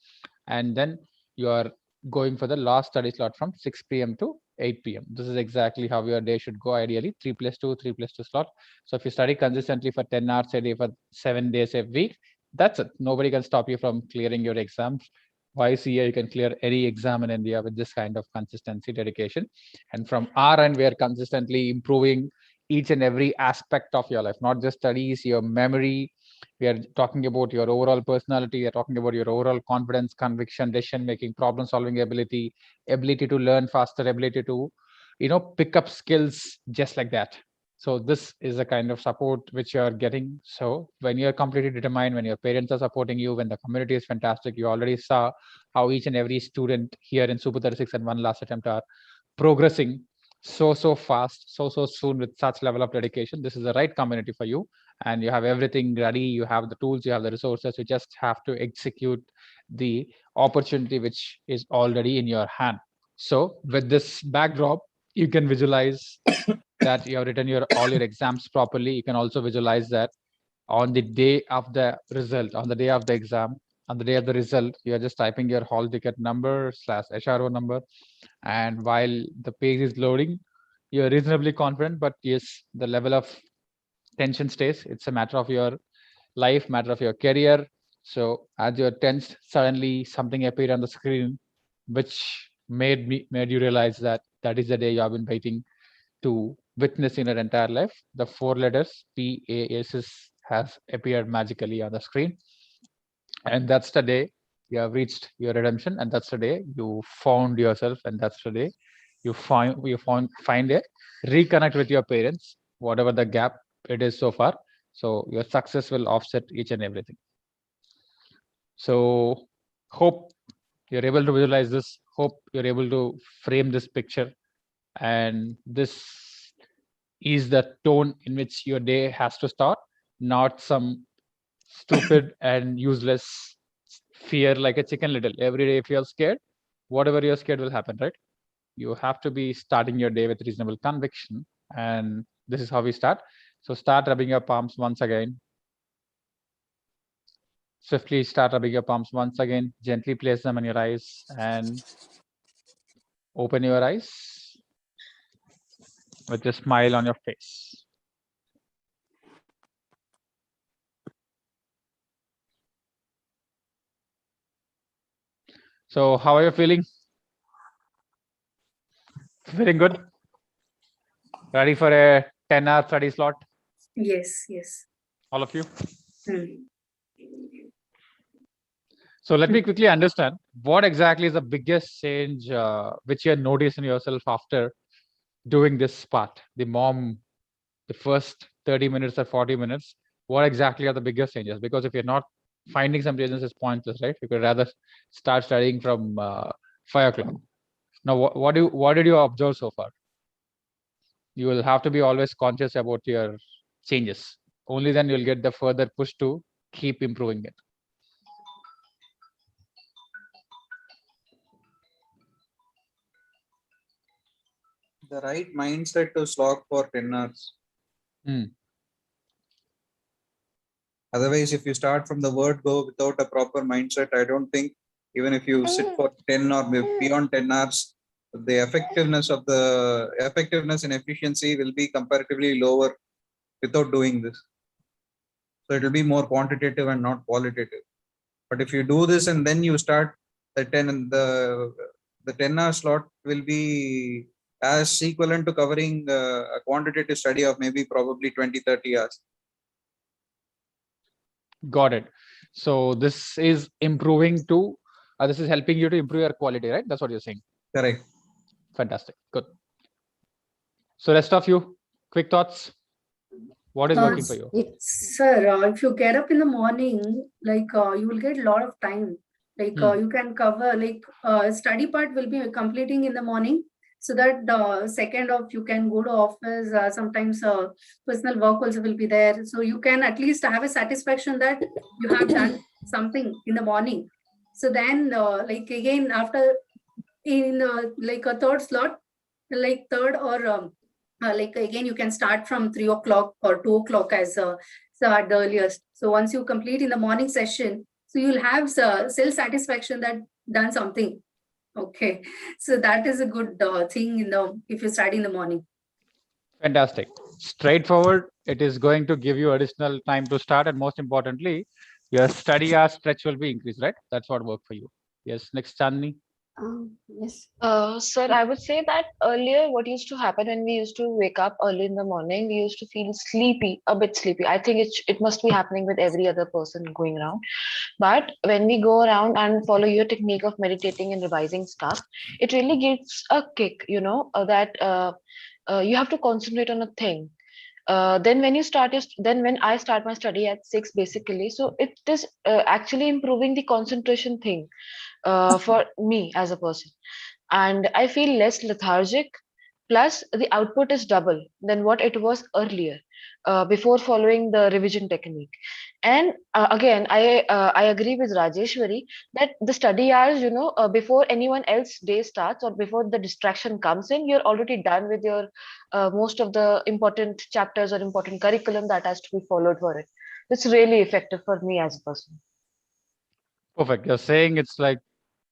And then you are going for the last study slot from 6 p.m. to 8 p.m. This is exactly how your day should go, ideally 3+2 slot. So if you study consistently for 10 hours a day for 7 days a week, that's it. Nobody can stop you from clearing your exams. YCA, you can clear any exam in India with this kind of consistency, dedication. And from our end, we are consistently improving each and every aspect of your life, not just studies, your memory. We are talking about your overall personality. We are talking about your overall confidence, conviction, decision making, problem solving ability, ability to learn faster, ability to, pick up skills just like that. So this is a kind of support which you are getting. So when you're completely determined, when your parents are supporting you, when the community is fantastic, you already saw how each and every student here in Super 36 and One Last Attempt are progressing so fast, so soon with such level of dedication. This is the right community for you, and you have everything ready. You have the tools, you have the resources. You just have to execute the opportunity which is already in your hand. So with this backdrop, you can visualize that you have written all your exams properly. You can also visualize that on the day of the result, on the day of the exam, on the day of the result, you're just typing your hall ticket number / HRO number. And while the page is loading, you're reasonably confident, but yes, the level of tension stays. It's a matter of your life, matter of your career. So as you're tense, suddenly something appeared on the screen, which made you realize that is the day you have been waiting to witness in your entire life. The 4 letters PASS has appeared magically on the screen, and that's the day you have reached your redemption, and that's the day you found yourself, and that's the day you find a reconnect with your parents, whatever the gap it is so far. So your success will offset each and everything. So hope you're able to visualize this. Hope you're able to frame this picture, and this is the tone in which your day has to start, not some stupid and useless fear like a chicken little. Every day if you're scared, whatever you're scared will happen, right? You have to be starting your day with reasonable conviction, and this is how we start. So start rubbing your palms once again. Swiftly start rubbing your palms once again. Gently place them on your eyes and open your eyes with a smile on your face. So how are you feeling? Feeling good? Ready for a 10-hour study slot? Yes, yes. All of you? Hmm. So let me quickly understand what exactly is the biggest change which you are noticing yourself after doing this part, the first 30 minutes or 40 minutes. What exactly are the biggest changes? Because if you're not finding some changes, it's pointless, right? You could rather start studying from 5 o'clock. Now, what did you observe so far? You will have to be always conscious about your changes. Only then you'll get the further push to keep improving it. The right mindset to slog for 10 hours. Otherwise, if you start from the word go without a proper mindset, I don't think even if you sit for 10 or beyond 10 hours, the effectiveness and efficiency will be comparatively lower without doing this. So it will be more quantitative and not qualitative. But if you do this and then you start the 10-hour slot will be as equivalent to covering a quantitative study of maybe probably 20-30 hours. Got it. So this is improving to, this is helping you to improve your quality, right? That's what you're saying. Correct. Fantastic. Good. So rest of you, quick thoughts. What is working for you? Sir, if you get up in the morning, like you will get a lot of time. Like you can cover, like study part will be completing in the morning, so that second of you can go to office. Sometimes personal work also will be there, so you can at least have a satisfaction that you have done something in the morning. So then, like again after in like a third slot, like third or like again you can start from 3 o'clock or 2 o'clock as so at the earliest. So once you complete in the morning session, so you'll have self satisfaction that done something. Okay, so that is a good thing if you study in the morning. Fantastic. Straightforward. It is going to give you additional time to start, and most importantly, your study hour stretch will be increased, right? That's what worked for you. Yes. Next, Chandni. Yes. Sir, I would say that earlier what used to happen when we used to wake up early in the morning, we used to feel sleepy, a bit sleepy. I think it must be happening with every other person going around. But when we go around and follow your technique of meditating and revising stuff, it really gives a kick, that you have to concentrate on a thing. Then when I start my study at 6 basically, so it is actually improving the concentration thing for me as a person, and I feel less lethargic, plus the output is double than what it was earlier before following the revision technique. And again, I agree with Rajeshwari that the study hours, before anyone else day starts or before the distraction comes in, you're already done with your most of the important chapters or important curriculum that has to be followed for it. It's really effective for me as a person. Perfect. You're saying it's like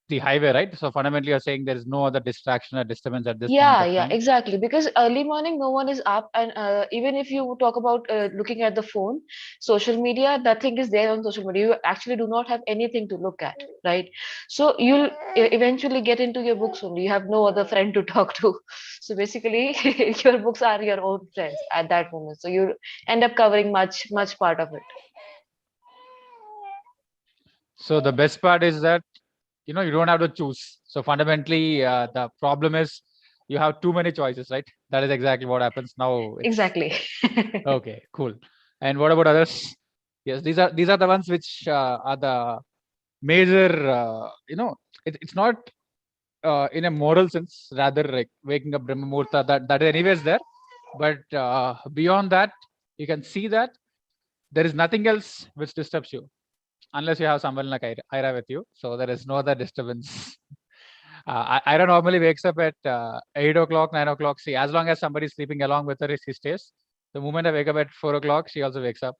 the highway, right? So fundamentally, you're saying there is no other distraction or disturbance at this point of Yeah, time. exactly. Because early morning, no one is up, and even if you talk about looking at the phone, social media, nothing is there on social media. You actually do not have anything to look at, right? So you'll eventually get into your books only. You have no other friend to talk to. So basically, your books are your own friends at that moment. So you end up covering much part of it. So the best part is that you don't have to choose. So fundamentally, the problem is you have too many choices, right? That is exactly what happens now. Exactly. Okay, cool. And what about others? Yes, these are the ones which are the major. It's not in a moral sense. Rather, like waking up Brahma Muhurta. That anyway is there. But beyond that, you can see that there is nothing else which disturbs you, unless you have someone like Ira with you. So there is no other disturbance. Ira normally wakes up at 8 o'clock, 9 o'clock. See, as long as somebody is sleeping along with her, she stays. The moment I wake up at 4 o'clock, she also wakes up.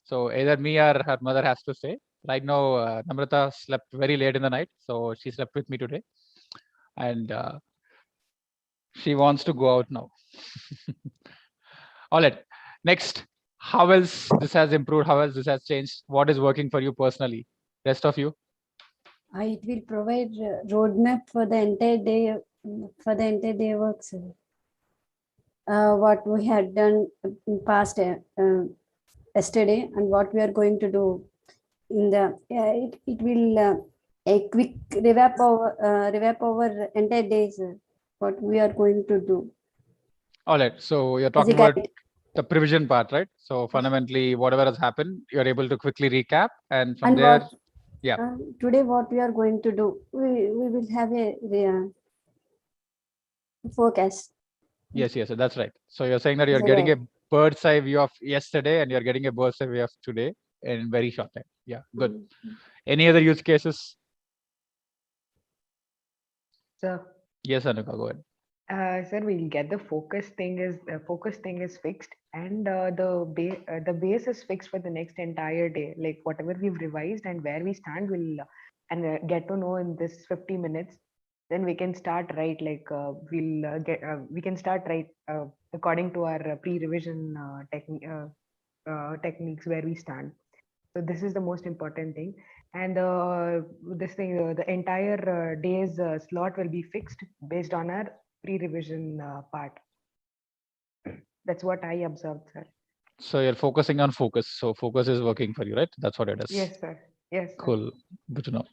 So either me or her mother has to stay. Right now, Namrata slept very late in the night, so she slept with me today. And she wants to go out now. All right. Next, how else this has improved? How else this has changed? What is working for you personally? Rest of you? It will provide roadmap for the entire day work, sir. What we had done in past yesterday and what we are going to do in the it will a quick revamp over entire days what we are going to do. All right. So you're talking about the provision part, right? So fundamentally, whatever has happened, you're able to quickly recap, and from there, today what we are going to do, we will have a forecast. Yes, that's right. So you're saying that you're getting a bird's eye view of yesterday, and you're getting a bird's eye view of today in very short time. Yeah, good. Any other use cases? Sir. Yes, Anuka, go ahead. Sir, we'll get the focus thing is fixed, and the base is fixed for the next entire day. Like whatever we've revised and where we stand, we'll get to know in this 50 minutes. Then we can start we can start according to our pre-revision techniques where we stand. So this is the most important thing. And the entire day's slot will be fixed based on our pre-revision part. That's what I observed, sir. So you're focusing on focus. So focus is working for you, right? That's what it is. Yes, sir. Yes. Cool. Good to know.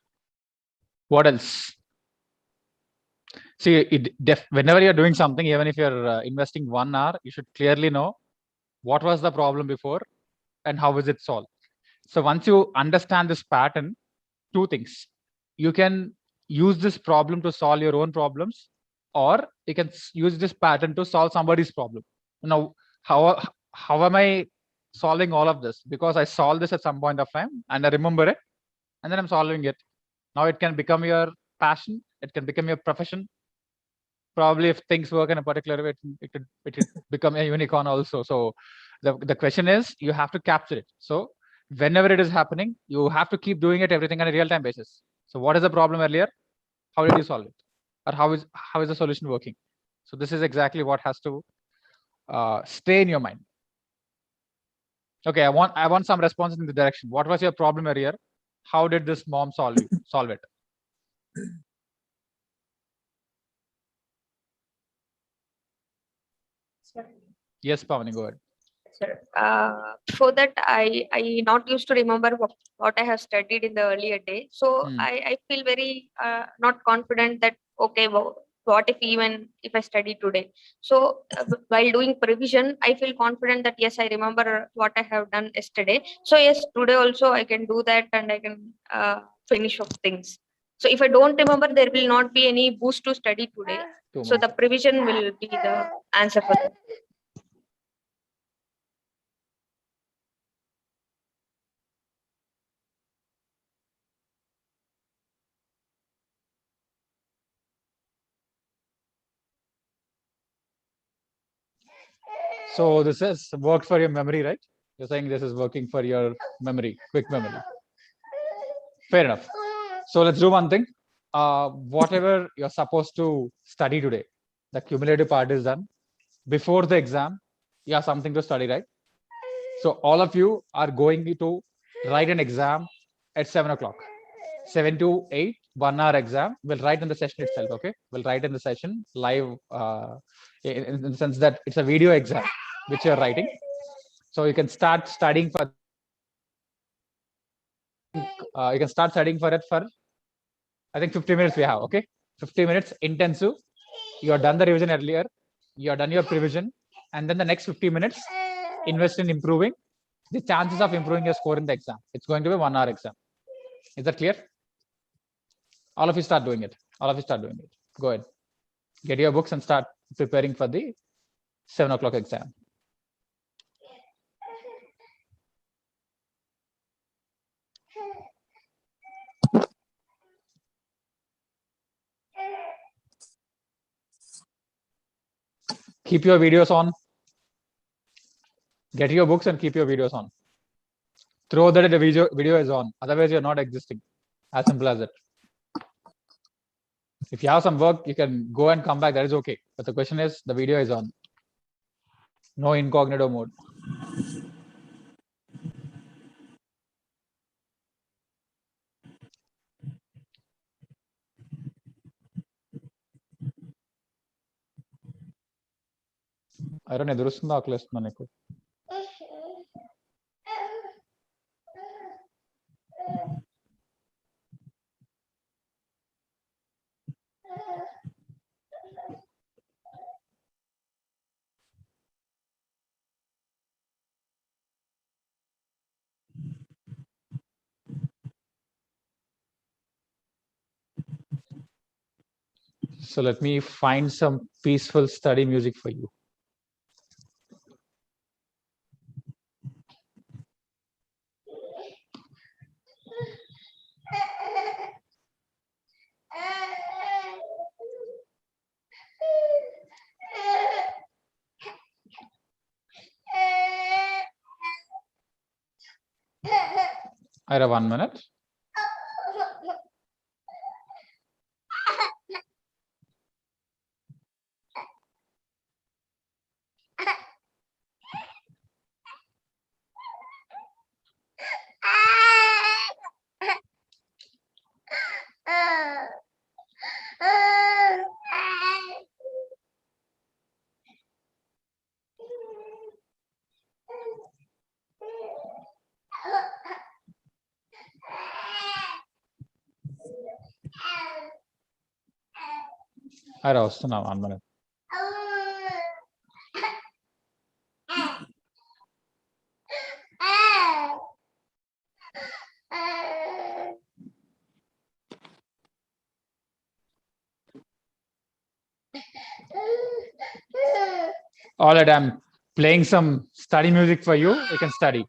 What else? See, whenever you're doing something, even if you're investing 1 hour, you should clearly know what was the problem before and how is it solved. So once you understand this pattern, 2 things. You can use this problem to solve your own problems, or you can use this pattern to solve somebody's problem. Now, how am I solving all of this? Because I solved this at some point of time and I remember it, and then I'm solving it. Now it can become your passion. It can become your profession. Probably if things work in a particular way, it could become a unicorn also. So the question is, you have to capture it. So whenever it is happening, you have to keep doing it, everything on a real-time basis. So what is the problem earlier? How did you solve it? Or how is the solution working? So this is exactly what has to stay in your mind. Okay, I want some responses in the direction. What was your problem earlier? How did this mom solve it? Yes, Pavani, go ahead. Sir, before that, I not used to remember what I have studied in the earlier day. So I feel very not confident that, okay, well, what if I study today? So while doing prevision, I feel confident that yes, I remember what I have done yesterday. So yes, today also I can do that and I can finish off things. So if I don't remember, there will not be any boost to study today. So the prevision will be the answer for that. So this has worked for your memory, right? You're saying this is working for your memory, quick memory. Fair enough. So let's do one thing. Whatever you're supposed to study today, the cumulative part is done. Before the exam, you have something to study, right? So all of you are going to write an exam at 7 o'clock. 7 to 8, 1 hour exam. We'll write in the session itself, okay? We'll write in the session live in the sense that it's a video exam which you're writing. So you can start studying for it for, I think 50 minutes we have, okay? 50 minutes intensive. You have done the revision earlier. You have done your prevision. And then the next 50 minutes, invest in improving. The chances of improving your score in the exam. It's going to be 1 hour exam. Is that clear? All of you start doing it. Go ahead. Get your books and start preparing for the 7 o'clock exam. Keep your videos on. Get your books and keep your videos on. Throw that the video is on. Otherwise, you're not existing. As simple as it. If you have some work, you can go and come back. That is okay. But the question is, the video is on. No incognito mode. I don't know. ఎదురుస్తుందా ఆకలిస్తుందా నీకు? So let me find some peaceful study music for you. I have 1 minute. I వస్తున్నా 1 minute. All right, I'm playing some study music for you. You can study.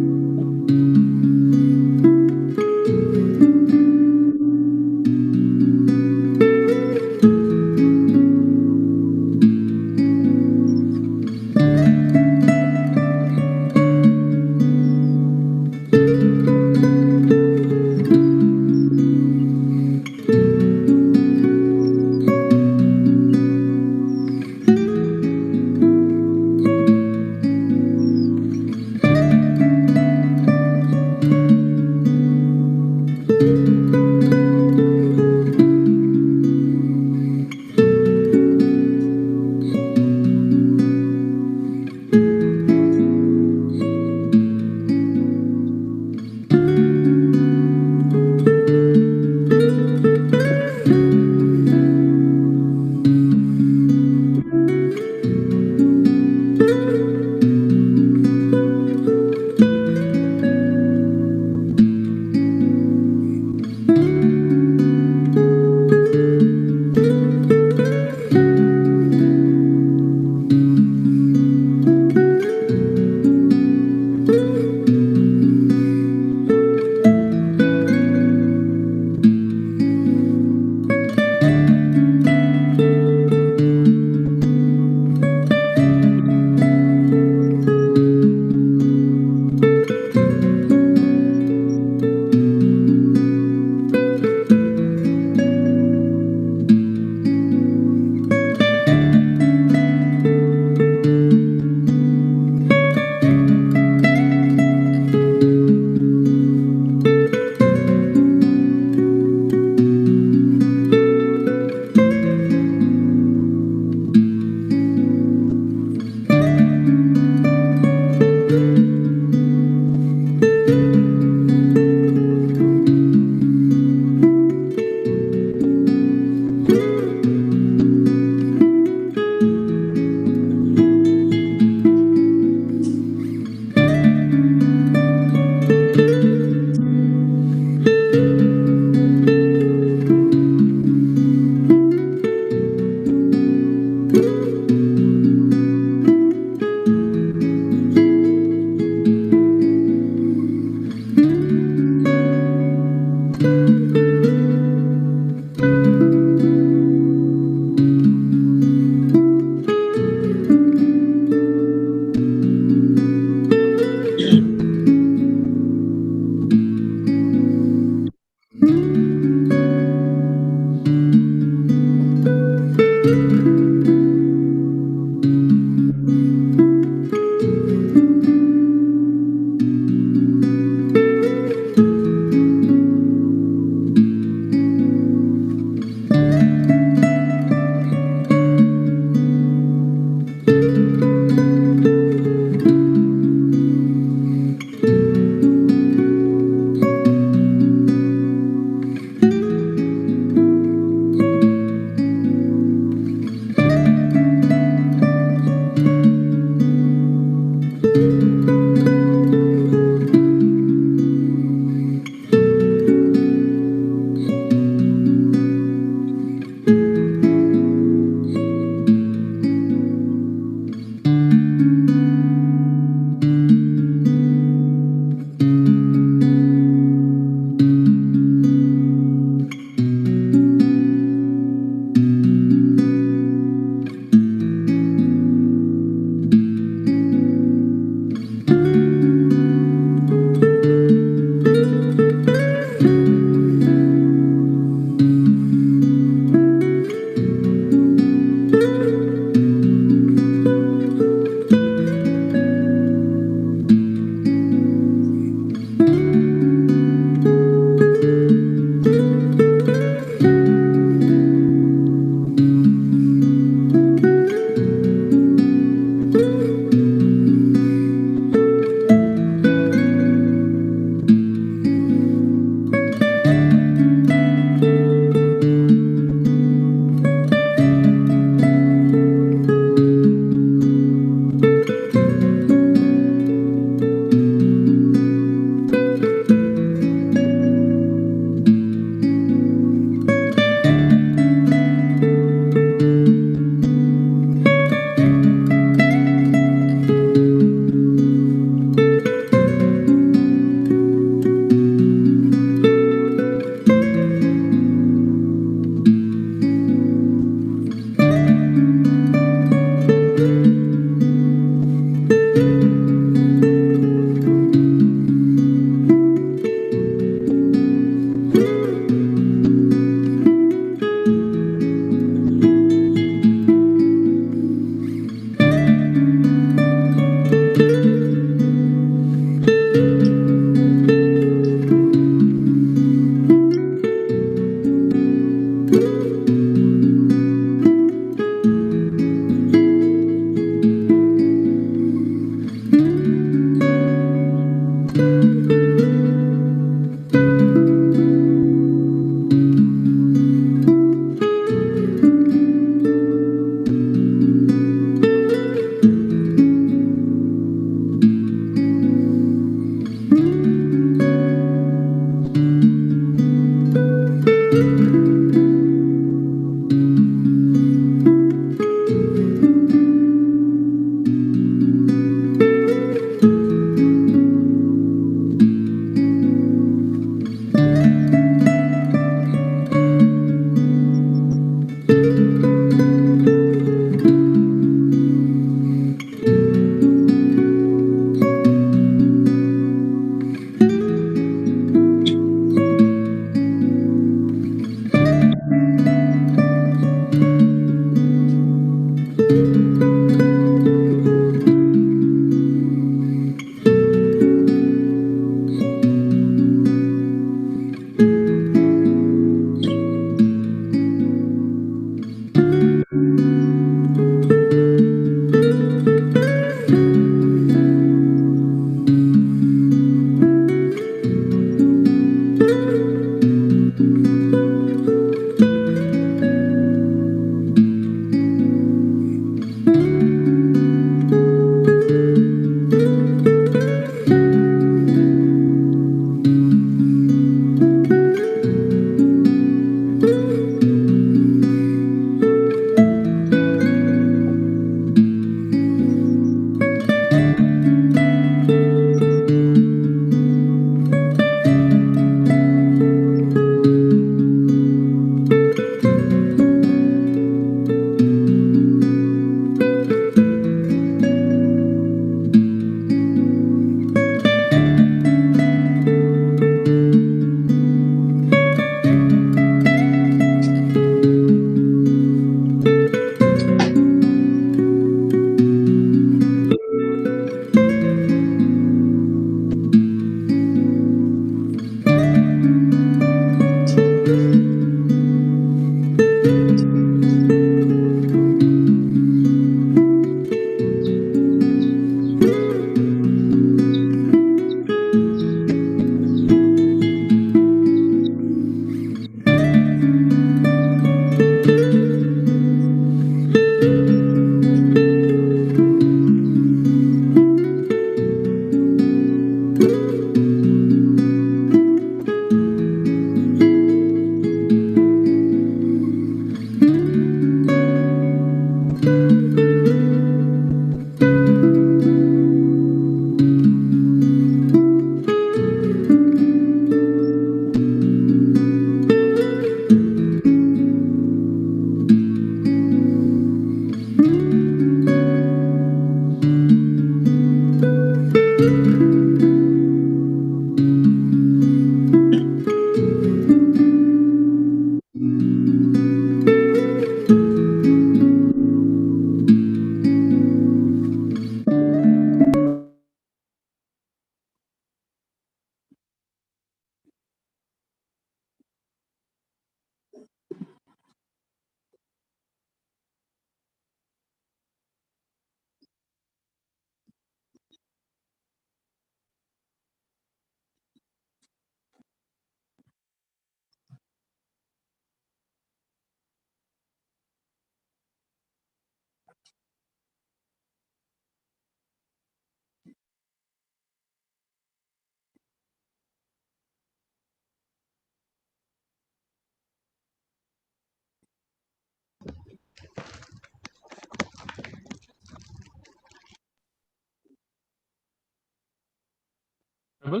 Okay,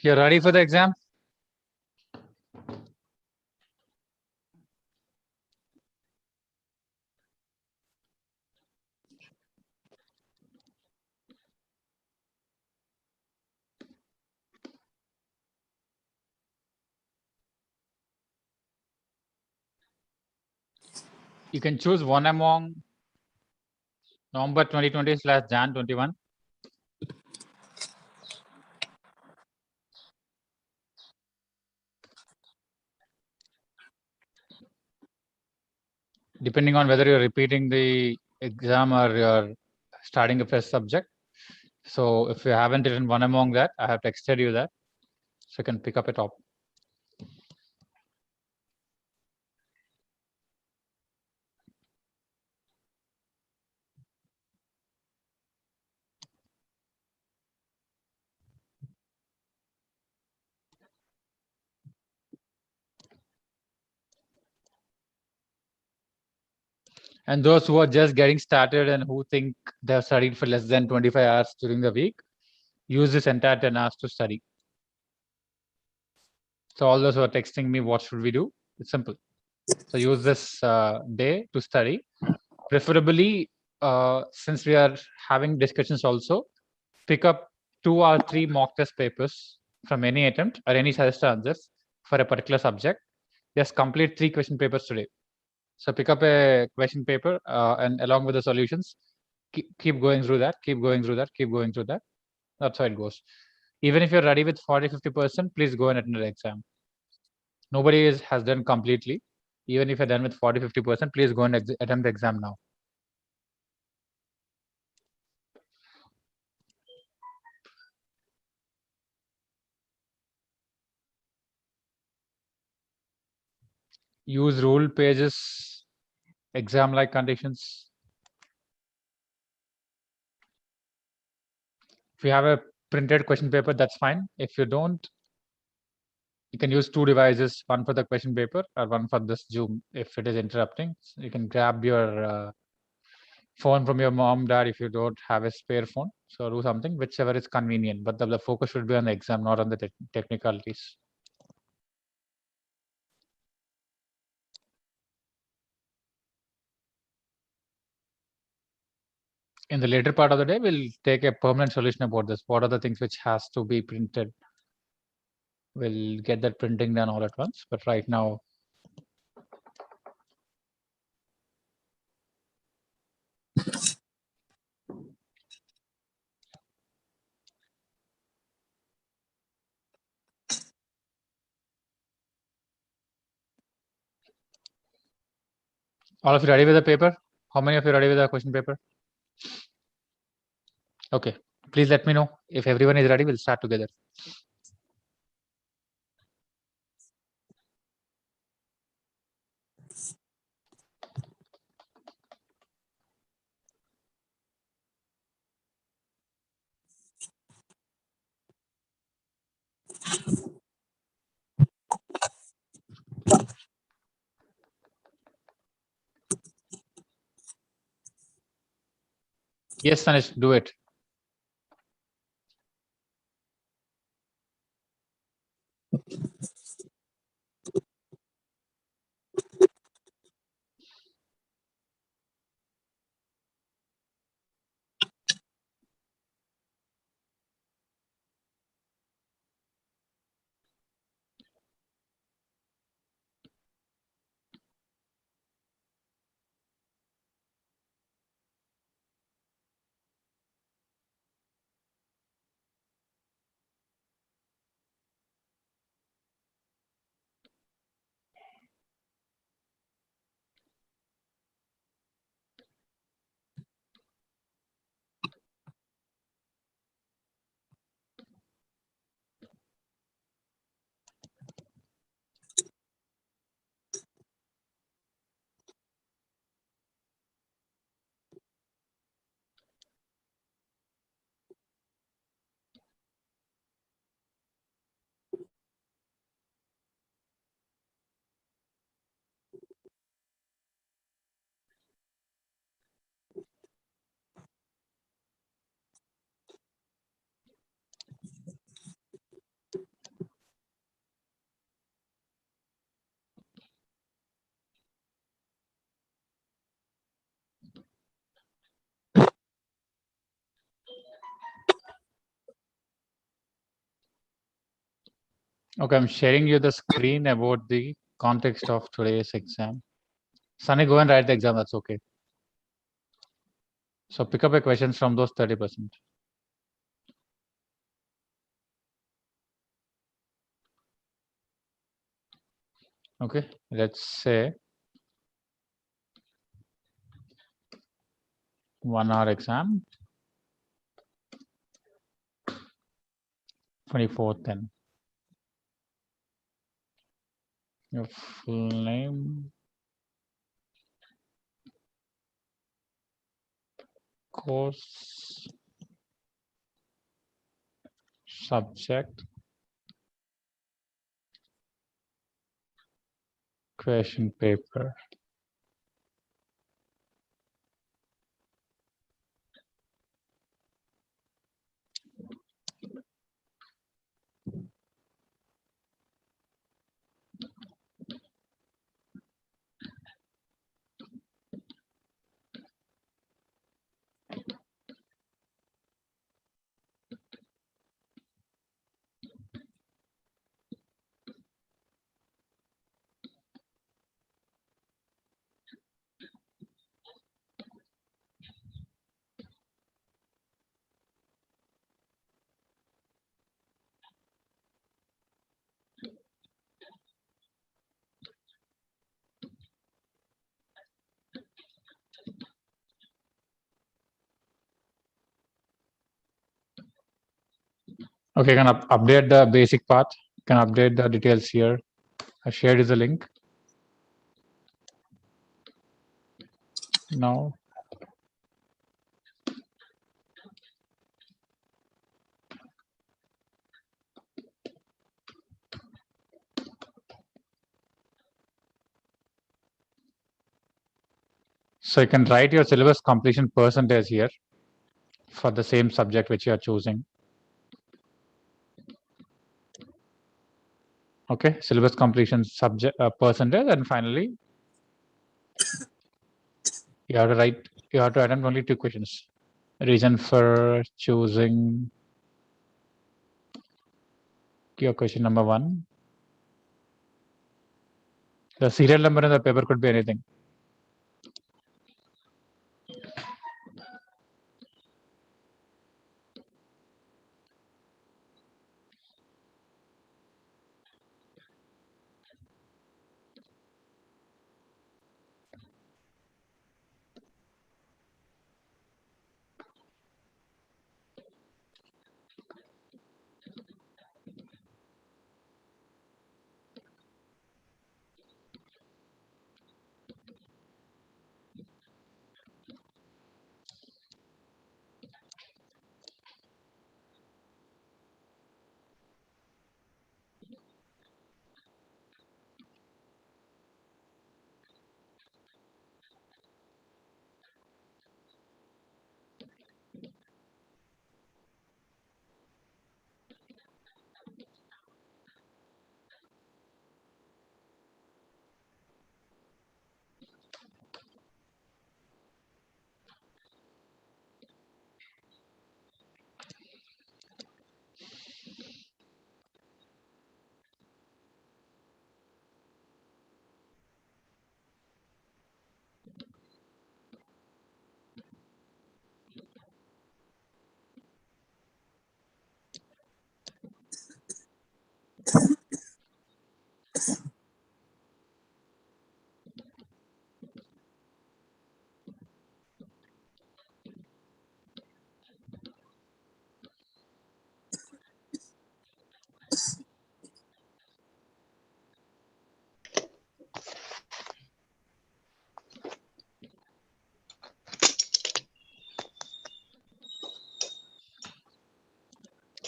you're ready for the exam? You can choose one among November 2020 / Jan 21. Depending on whether you're repeating the exam or you're starting a fresh subject. So if you haven't written one among that, I have texted you that, so you can pick up a top. And those who are just getting started and who think they've studied for less than 25 hours during the week, use this entire 10 hours to study. So all those who are texting me, what should we do? It's simple. So use this day to study. Preferably, since we are having discussions also, pick up 2 or 3 mock test papers from any attempt or any suggested answers for a particular subject. Just complete 3 question papers today. So pick up a question paper and along with the solutions, keep going through that, keep going through that, keep going through that. That's how it goes. Even if you're ready with 40-50%, please go and attend the exam. Nobody has done completely. Even if you're done with 40-50%, please go and attempt the exam now. Use rule pages, exam-like conditions. If you have a printed question paper, that's fine. If you don't, you can use 2 devices, one for the question paper or one for this Zoom. If it is interrupting, you can grab your phone from your mom, dad, if you don't have a spare phone. So do something, whichever is convenient, but the focus should be on the exam, not on the technicalities. In the later part of the day, we'll take a permanent solution about this. What are the things which has to be printed? We'll get that printing done all at once, but right now, all of you ready with the paper? How many of you ready with the question paper? Okay, please let me know. If everyone is ready, we'll start together. Yes, Anish, do it. Okay, I'm sharing you the screen about the context of today's exam. Sunny, go and write the exam, that's okay. So pick up a questions from those 30%. Okay, let's say 1 hour exam, 24/10. Your full name, course, subject, question paper. Okay, can update the basic part. Can update the details here. I shared is the link. Now. So you can write your syllabus completion percentage here for the same subject which you are choosing. Okay, syllabus completion subject percentage, and finally you have to attempt only 2 questions. Reason for choosing your question number 1. The serial number in the paper could be anything.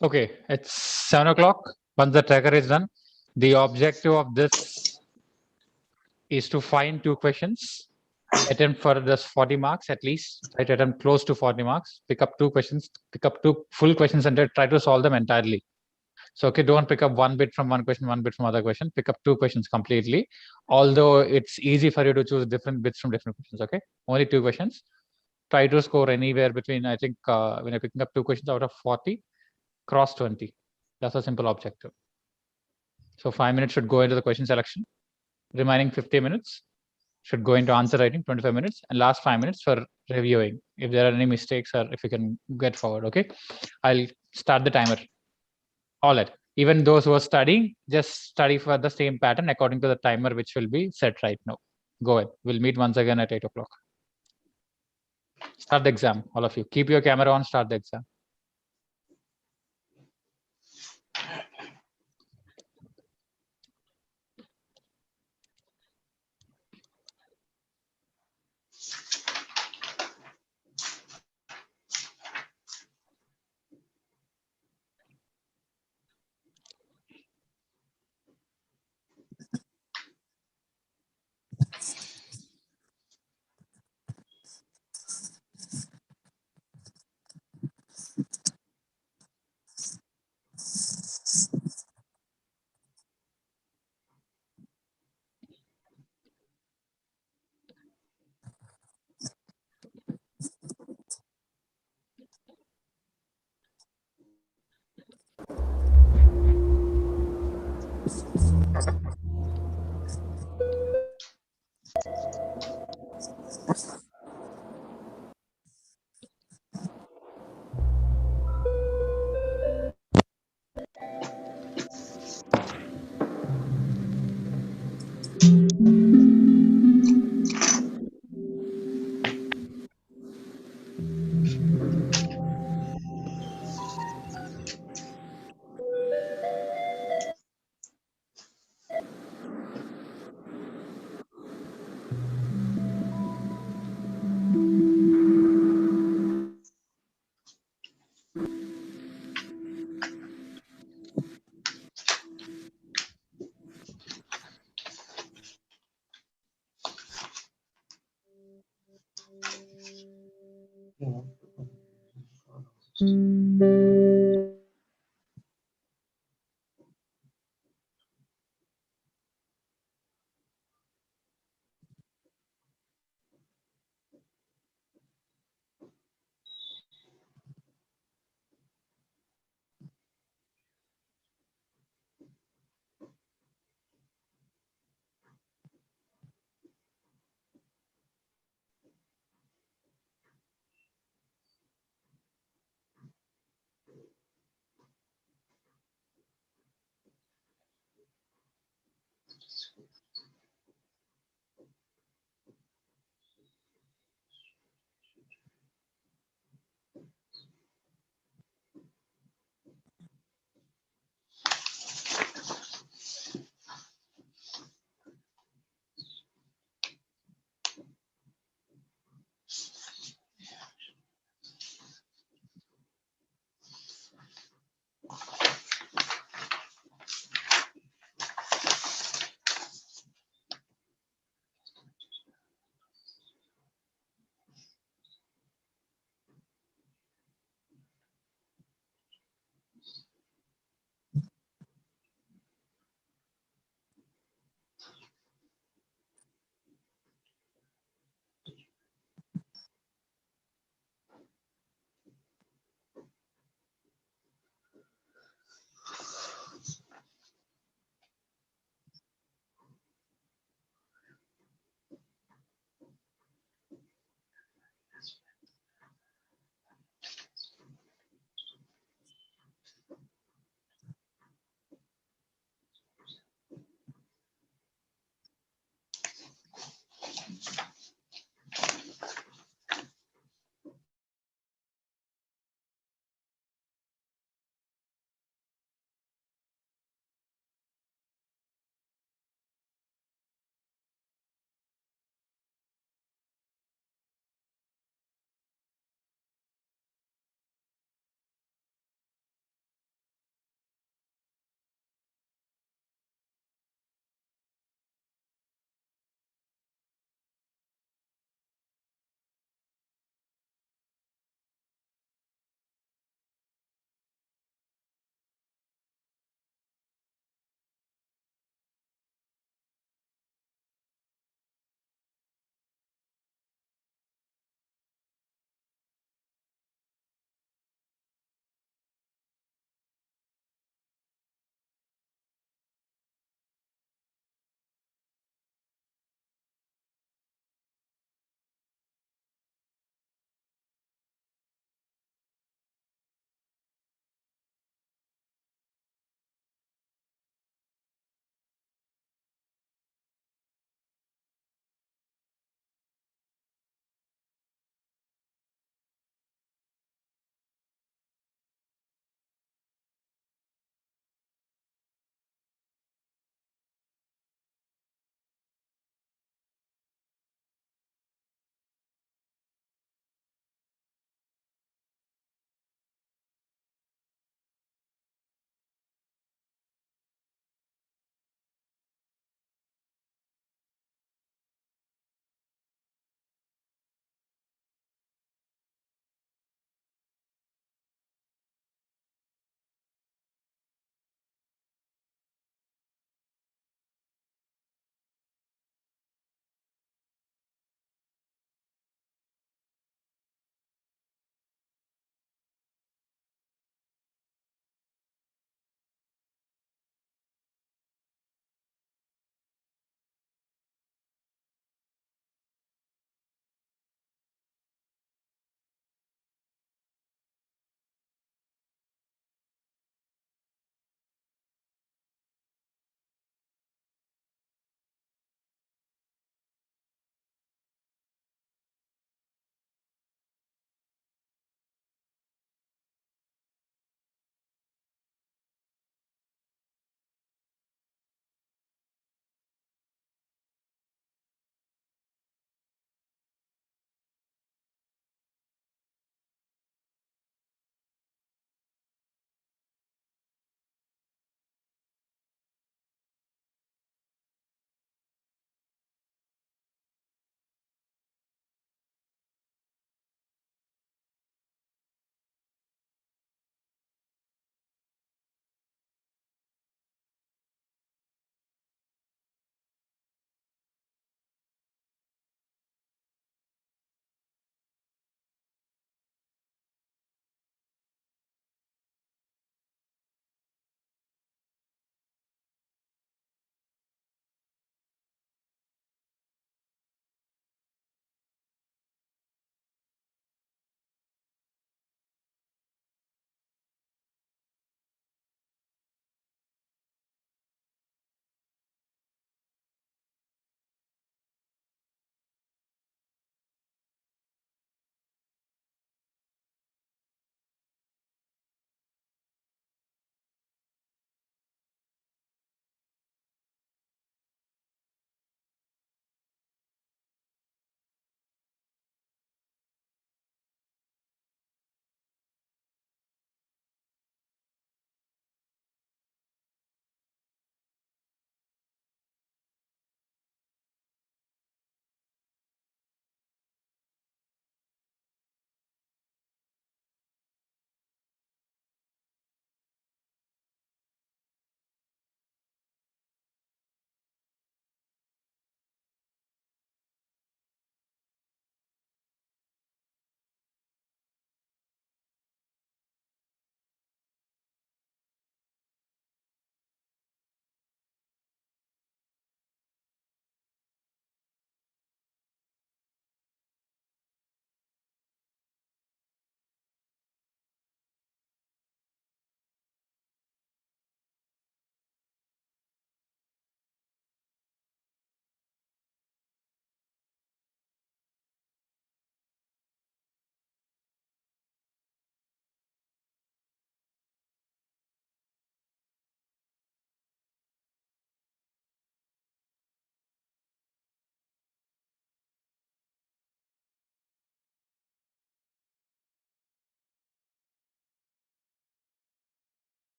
Okay, it's 7 o'clock. Once the tracker is done, the objective of this is to find 2 questions, attempt for this 40 marks at least, try to attempt close to 40 marks, pick up 2 questions, pick up 2 full questions and try to solve them entirely. So, okay, don't pick up 1 bit from one question, 1 bit from other question, pick up 2 questions completely. Although it's easy for you to choose different bits from different questions, okay? Only 2 questions. Try to score anywhere between, I think, when you're picking up 2 questions out of 40, cross 20. That's a simple objective. So 5 minutes should go into the question selection. Remaining 50 minutes should go into answer writing, 25 minutes, and last 5 minutes for reviewing. If there are any mistakes or if you can get forward, okay? I'll start the timer. All right. Even those who are studying, just study for the same pattern according to the timer which will be set right now. Go ahead. We'll meet once again at 8 o'clock. Start the exam, all of you. Keep your camera on, start the exam.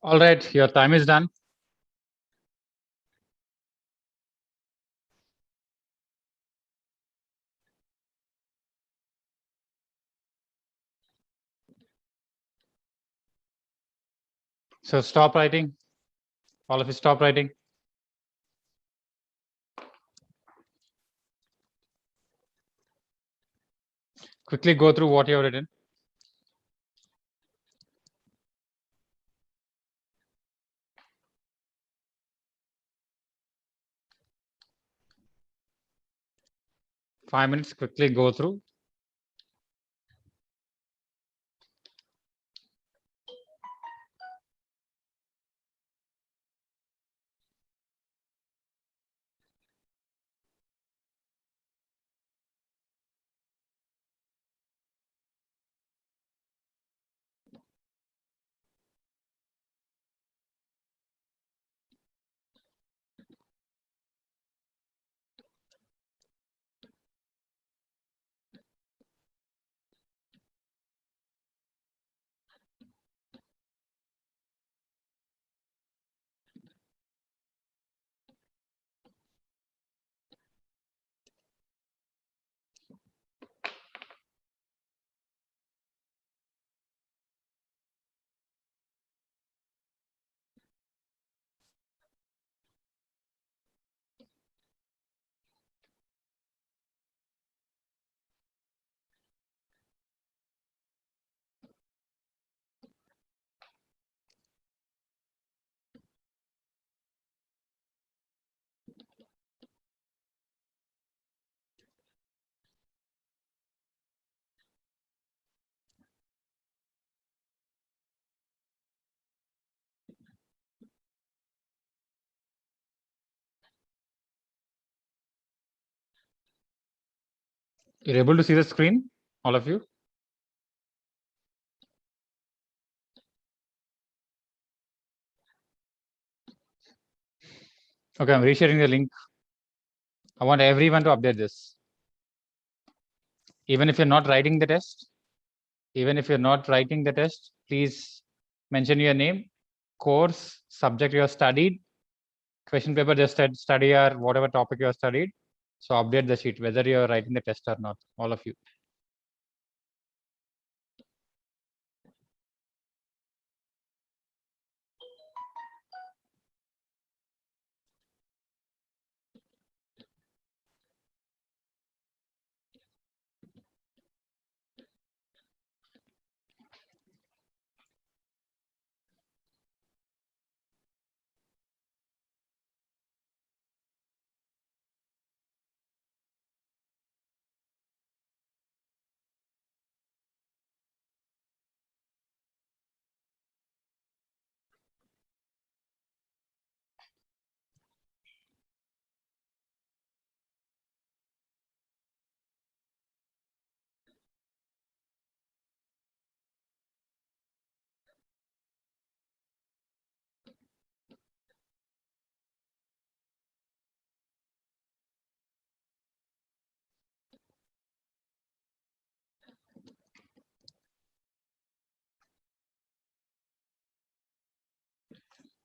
All right, your time is done. So stop writing. All of you stop writing. Quickly go through what you have written. Five minutes, quickly go through. You're able to see the screen, all of you? Okay, I'm resharing the link. I want everyone to update this. Even if you're not writing the test, please mention your name, course, subject you have studied, question paper just said study or whatever topic you have studied. So update the sheet, whether you're writing the test or not, all of you.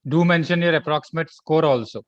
Do mention your approximate score also.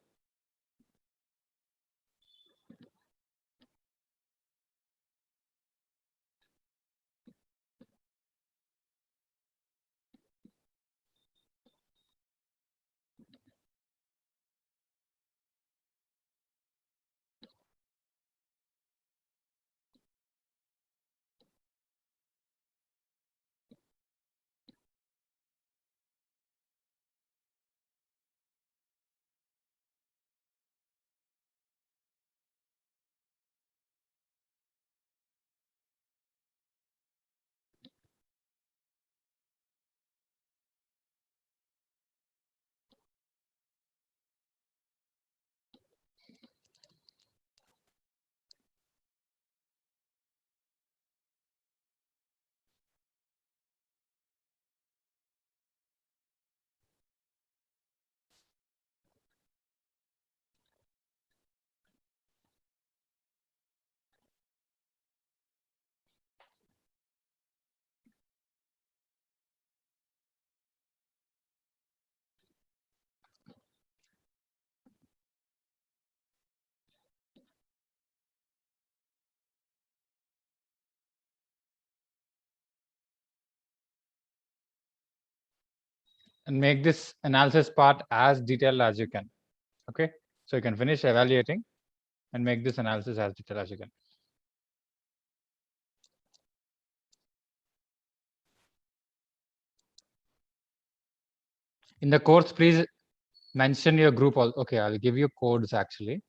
and make this analysis part as detailed as you can. Okay, so you can finish evaluating and make this analysis as detailed as you can. In the course, please mention your group. Okay, I'll give you codes actually.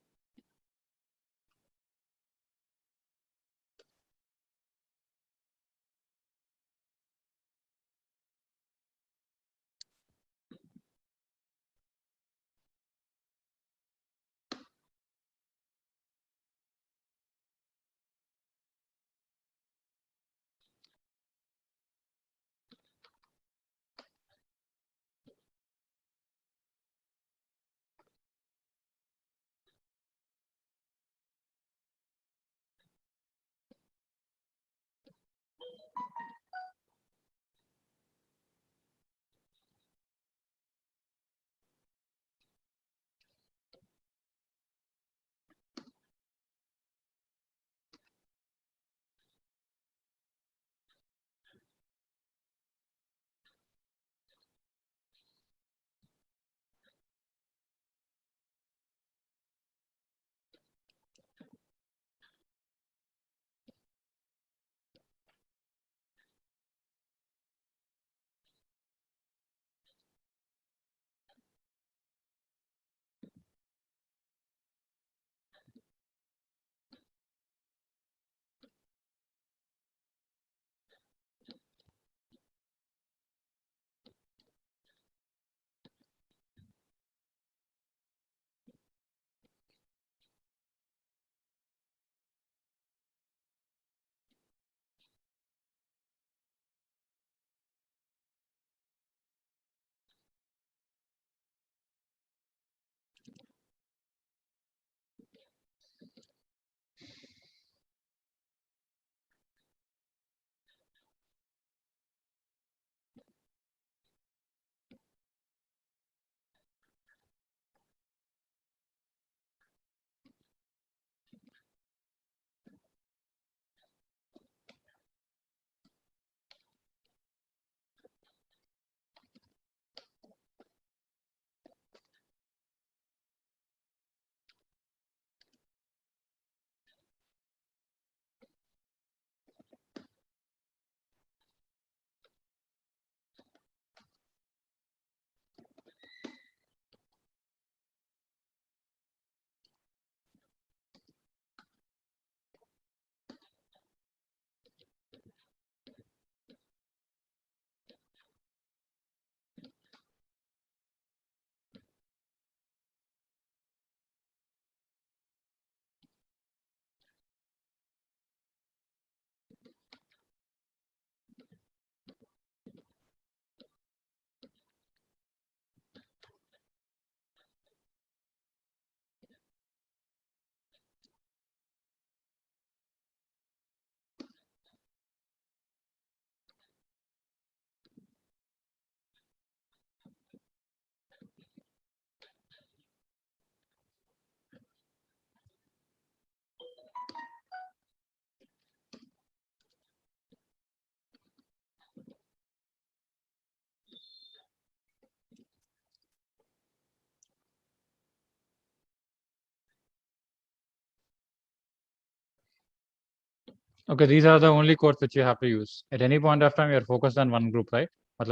Okay, these are the only codes which you have to use. At any point of time, you're focused on one group, right?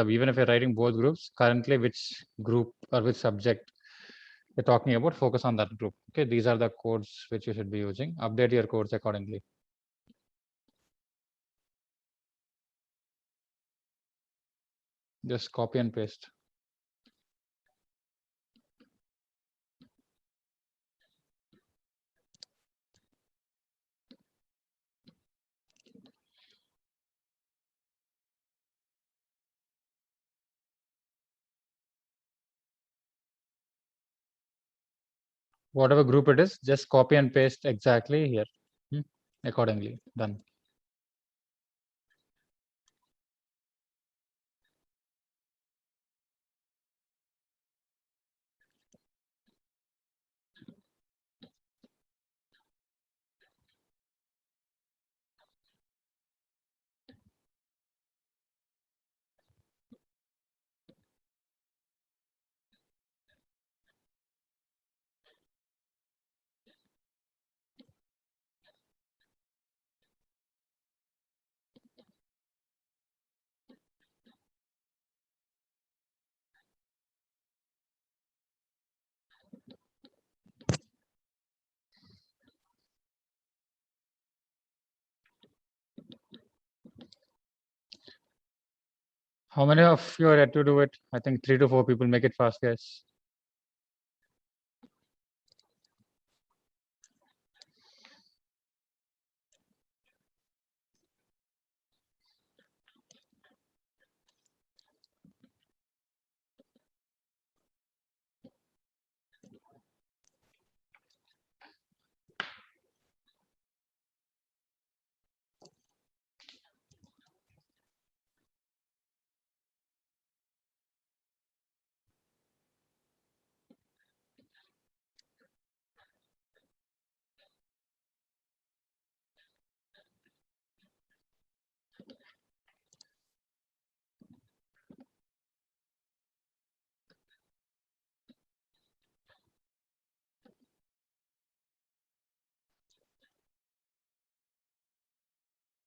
Even if you're writing both groups, currently which group or which subject you're talking about, focus on that group. Okay, these are the codes which you should be using. Update your codes accordingly. Just copy and paste. Whatever group it is, just copy and paste exactly here. Accordingly, done. How many of you are yet to do it? I think 3 to 4 people. Make it fast, guys.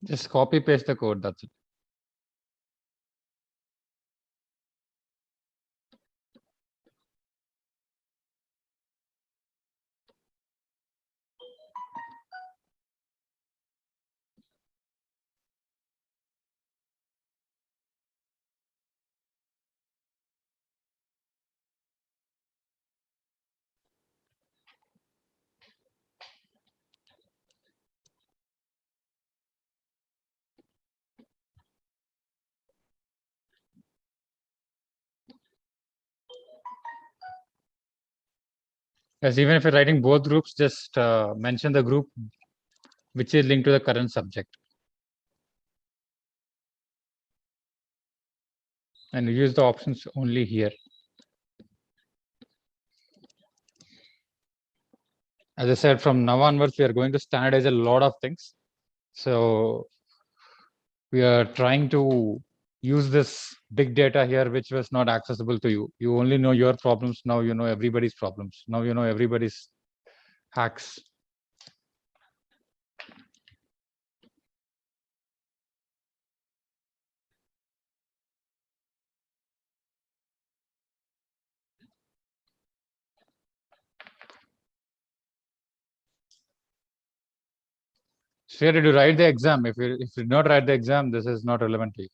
Just copy paste the code. That's it. Yes, even if you're writing both groups, just mention the group which is linked to the current subject. And use the options only here. As I said, from now onwards, we are going to standardize a lot of things. So we are trying to use this big data here, which was not accessible to you. You only know your problems. Now you know everybody's problems. Now you know everybody's hacks. So did you write the exam? If you did not write the exam, this is not relevant to you.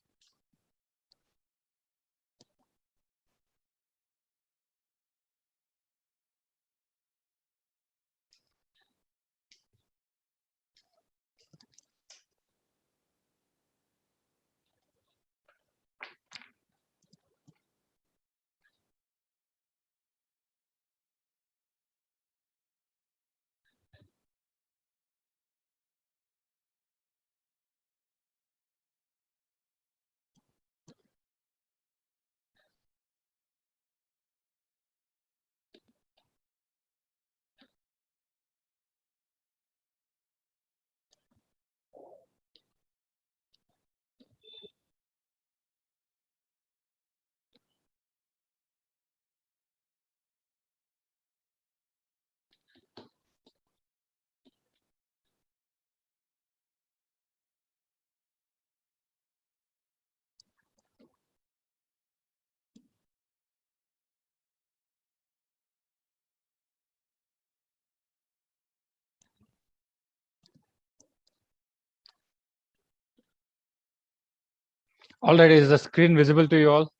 All right, is the screen visible to you all?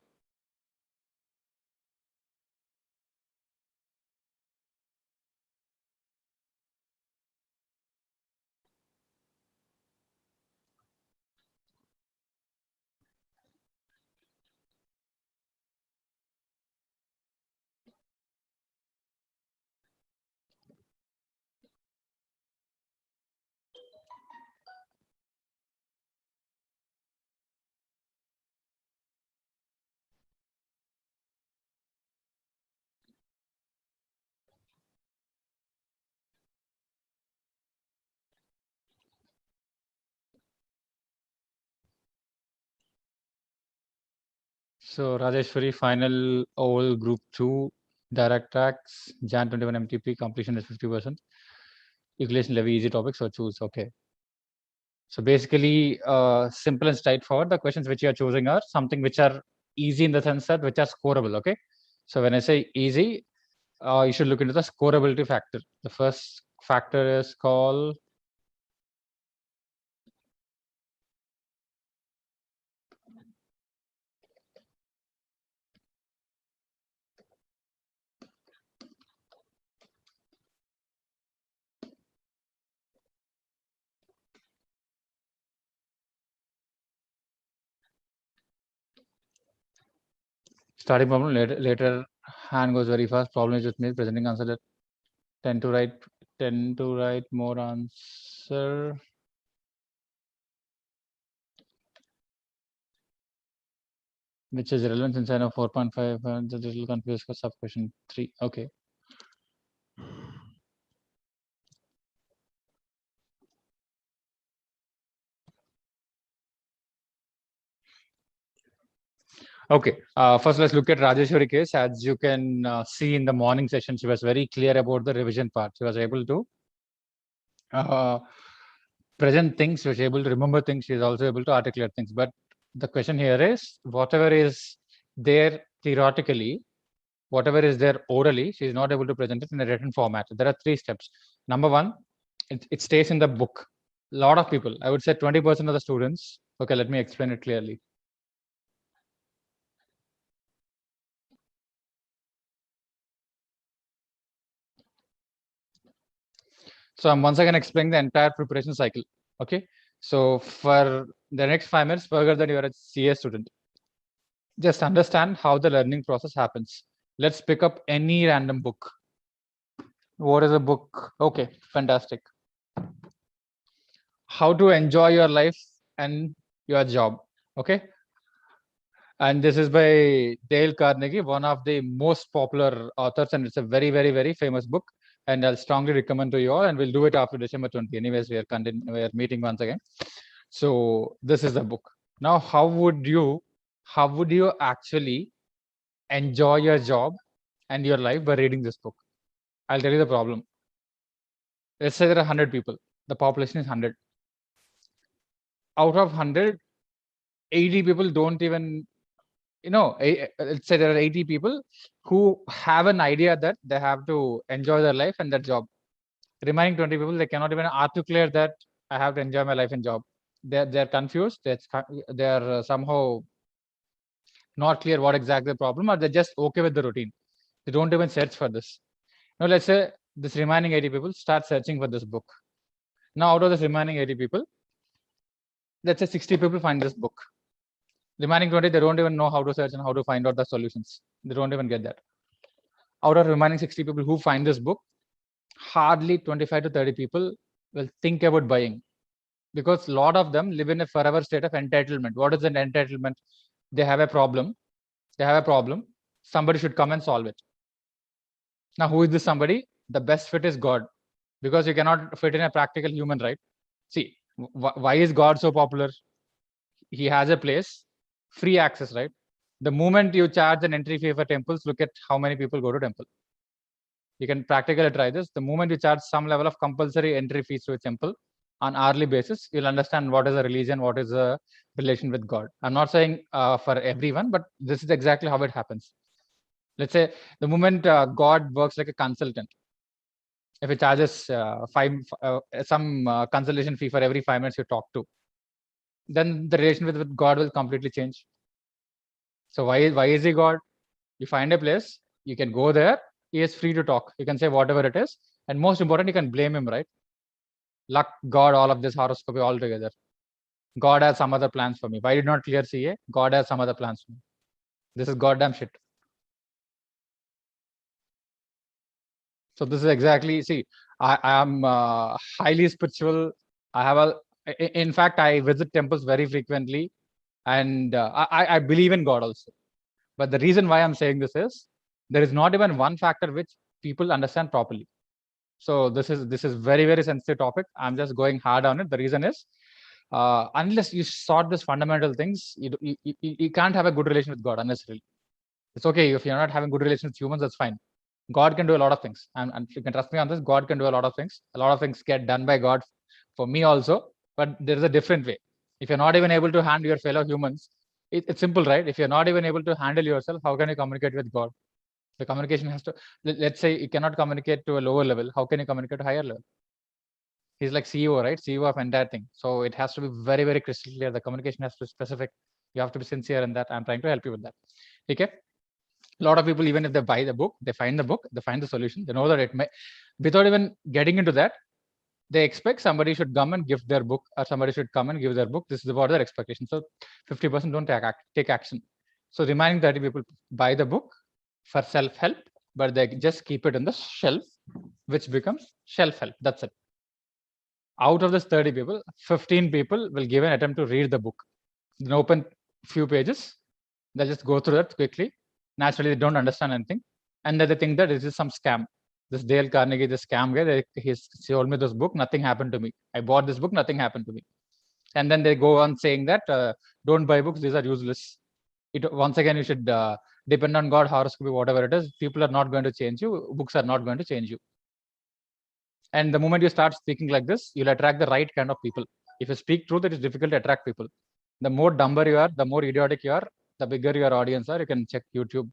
So Rajeshwari, final all group 2, direct tax, Jan 21 MTP, completion is 50%. Equalization levy, easy topic, so choose. Okay. So basically, simple and straightforward. The questions which you are choosing are something which are easy in the sense that which are scoreable. Okay. So when I say easy, you should look into the scoreability factor. The first factor is called Starting problem, later hand goes very fast. Problem is with me, presenting answer that tend to write more answer. Which is relevant since I know 4.5 and the little confused for sub question 3. Okay. Okay, first let's look at Rajeshwari case. As you can see in the morning session, she was very clear about the revision part. She was able to present things, she was able to remember things, she is also able to articulate things. But the question here is, whatever is there theoretically, whatever is there orally, she is not able to present it in a written format. There are 3 steps. Number 1, it stays in the book. A lot of people, I would say 20% of the students, okay, let me explain it clearly. So I'm once again explaining the entire preparation cycle. Okay. So for the next 5 minutes, forget that you're a CS student. Just understand how the learning process happens. Let's pick up any random book. What is a book? Okay, fantastic. How to enjoy your life and your job. Okay. And this is by Dale Carnegie, one of the most popular authors, and it's a very, very, very famous book. And I'll strongly recommend to you all, and we'll do it after December 20. Anyways, we are meeting once again. So this is the book. Now, how would you actually enjoy your job and your life by reading this book? I'll tell you the problem. Let's say there are 100 people. The population is 100. Out of 100, 80 people don't even, let's say there are 80 people who have an idea that they have to enjoy their life and their job. Remaining 20 people, they cannot even articulate that I have to enjoy my life and job. They're confused. They're somehow not clear what exactly the problem, or they're just okay with the routine. They don't even search for this. Now, let's say this remaining 80 people start searching for this book. Now, out of this remaining 80 people, let's say 60 people find this book. Remaining 20, they don't even know how to search and how to find out the solutions. They don't even get that. Out of remaining 60 people who find this book, hardly 25 to 30 people will think about buying, because a lot of them live in a forever state of entitlement. What is an entitlement? They have a problem. Somebody should come and solve it. Now, who is this somebody? The best fit is God, because you cannot fit in a practical human, right? See, why is God so popular? He has a place, free access, right? The moment you charge an entry fee for temples, look at how many people go to temple. You can practically try this. The moment you charge some level of compulsory entry fees to a temple on hourly basis, you'll understand what is a religion, what is a relation with God. I'm not saying for everyone, but this is exactly how it happens. Let's say the moment God works like a consultant, if it charges some consultation fee for every 5 minutes you talk to, then the relation with God will completely change. So why is he God? You find a place, you can go there, he is free to talk. You can say whatever it is, and most important, you can blame him, right? Luck, God, all of this horoscope all together. God has some other plans for me. Why did not clear CA? God has some other plans for me. This is goddamn shit. So this is exactly, see, I am highly spiritual. In fact, I visit temples very frequently, and I believe in God also. But the reason why I'm saying this is, there is not even one factor which people understand properly. So this is very, very sensitive topic. I'm just going hard on it. The reason is, unless you sort these fundamental things, you can't have a good relation with God unnecessarily. It's okay if you're not having good relations with humans, that's fine. God can do a lot of things, and you can trust me on this. God can do a lot of things. A lot of things get done by God for me also, but there is a different way. If you're not even able to handle your fellow humans, it's simple, right? If you're not even able to handle yourself, how can you communicate with God? The communication has to, let's say you cannot communicate to a lower level. How can you communicate to a higher level? He's like CEO, right? CEO of entire thing. So it has to be very, very crystal clear. The communication has to be specific. You have to be sincere in that. I'm trying to help you with that. Okay. A lot of people, even if they buy the book, they find the book, they find the solution, they know that it may, without even getting into that, they expect somebody should come and give their book, or somebody should come and give their book. This is about their expectation. So 50% don't take action. So remaining 30 people buy the book for self-help, but they just keep it on the shelf, which becomes shelf-help. That's it. Out of this 30 people, 15 people will give an attempt to read the book. Then open few pages. They'll just go through that quickly. Naturally, they don't understand anything. And then they think that this is some scam. This Dale Carnegie, this scam guy, he sold me this book. Nothing happened to me. I bought this book. Nothing happened to me. And then they go on saying that don't buy books. These are useless. Once again, you should depend on God, horoscope, whatever it is. People are not going to change you. Books are not going to change you. And the moment you start speaking like this, you'll attract the right kind of people. If you speak truth, it is difficult to attract people. The more dumber you are, the more idiotic you are, the bigger your audience are. You can check YouTube.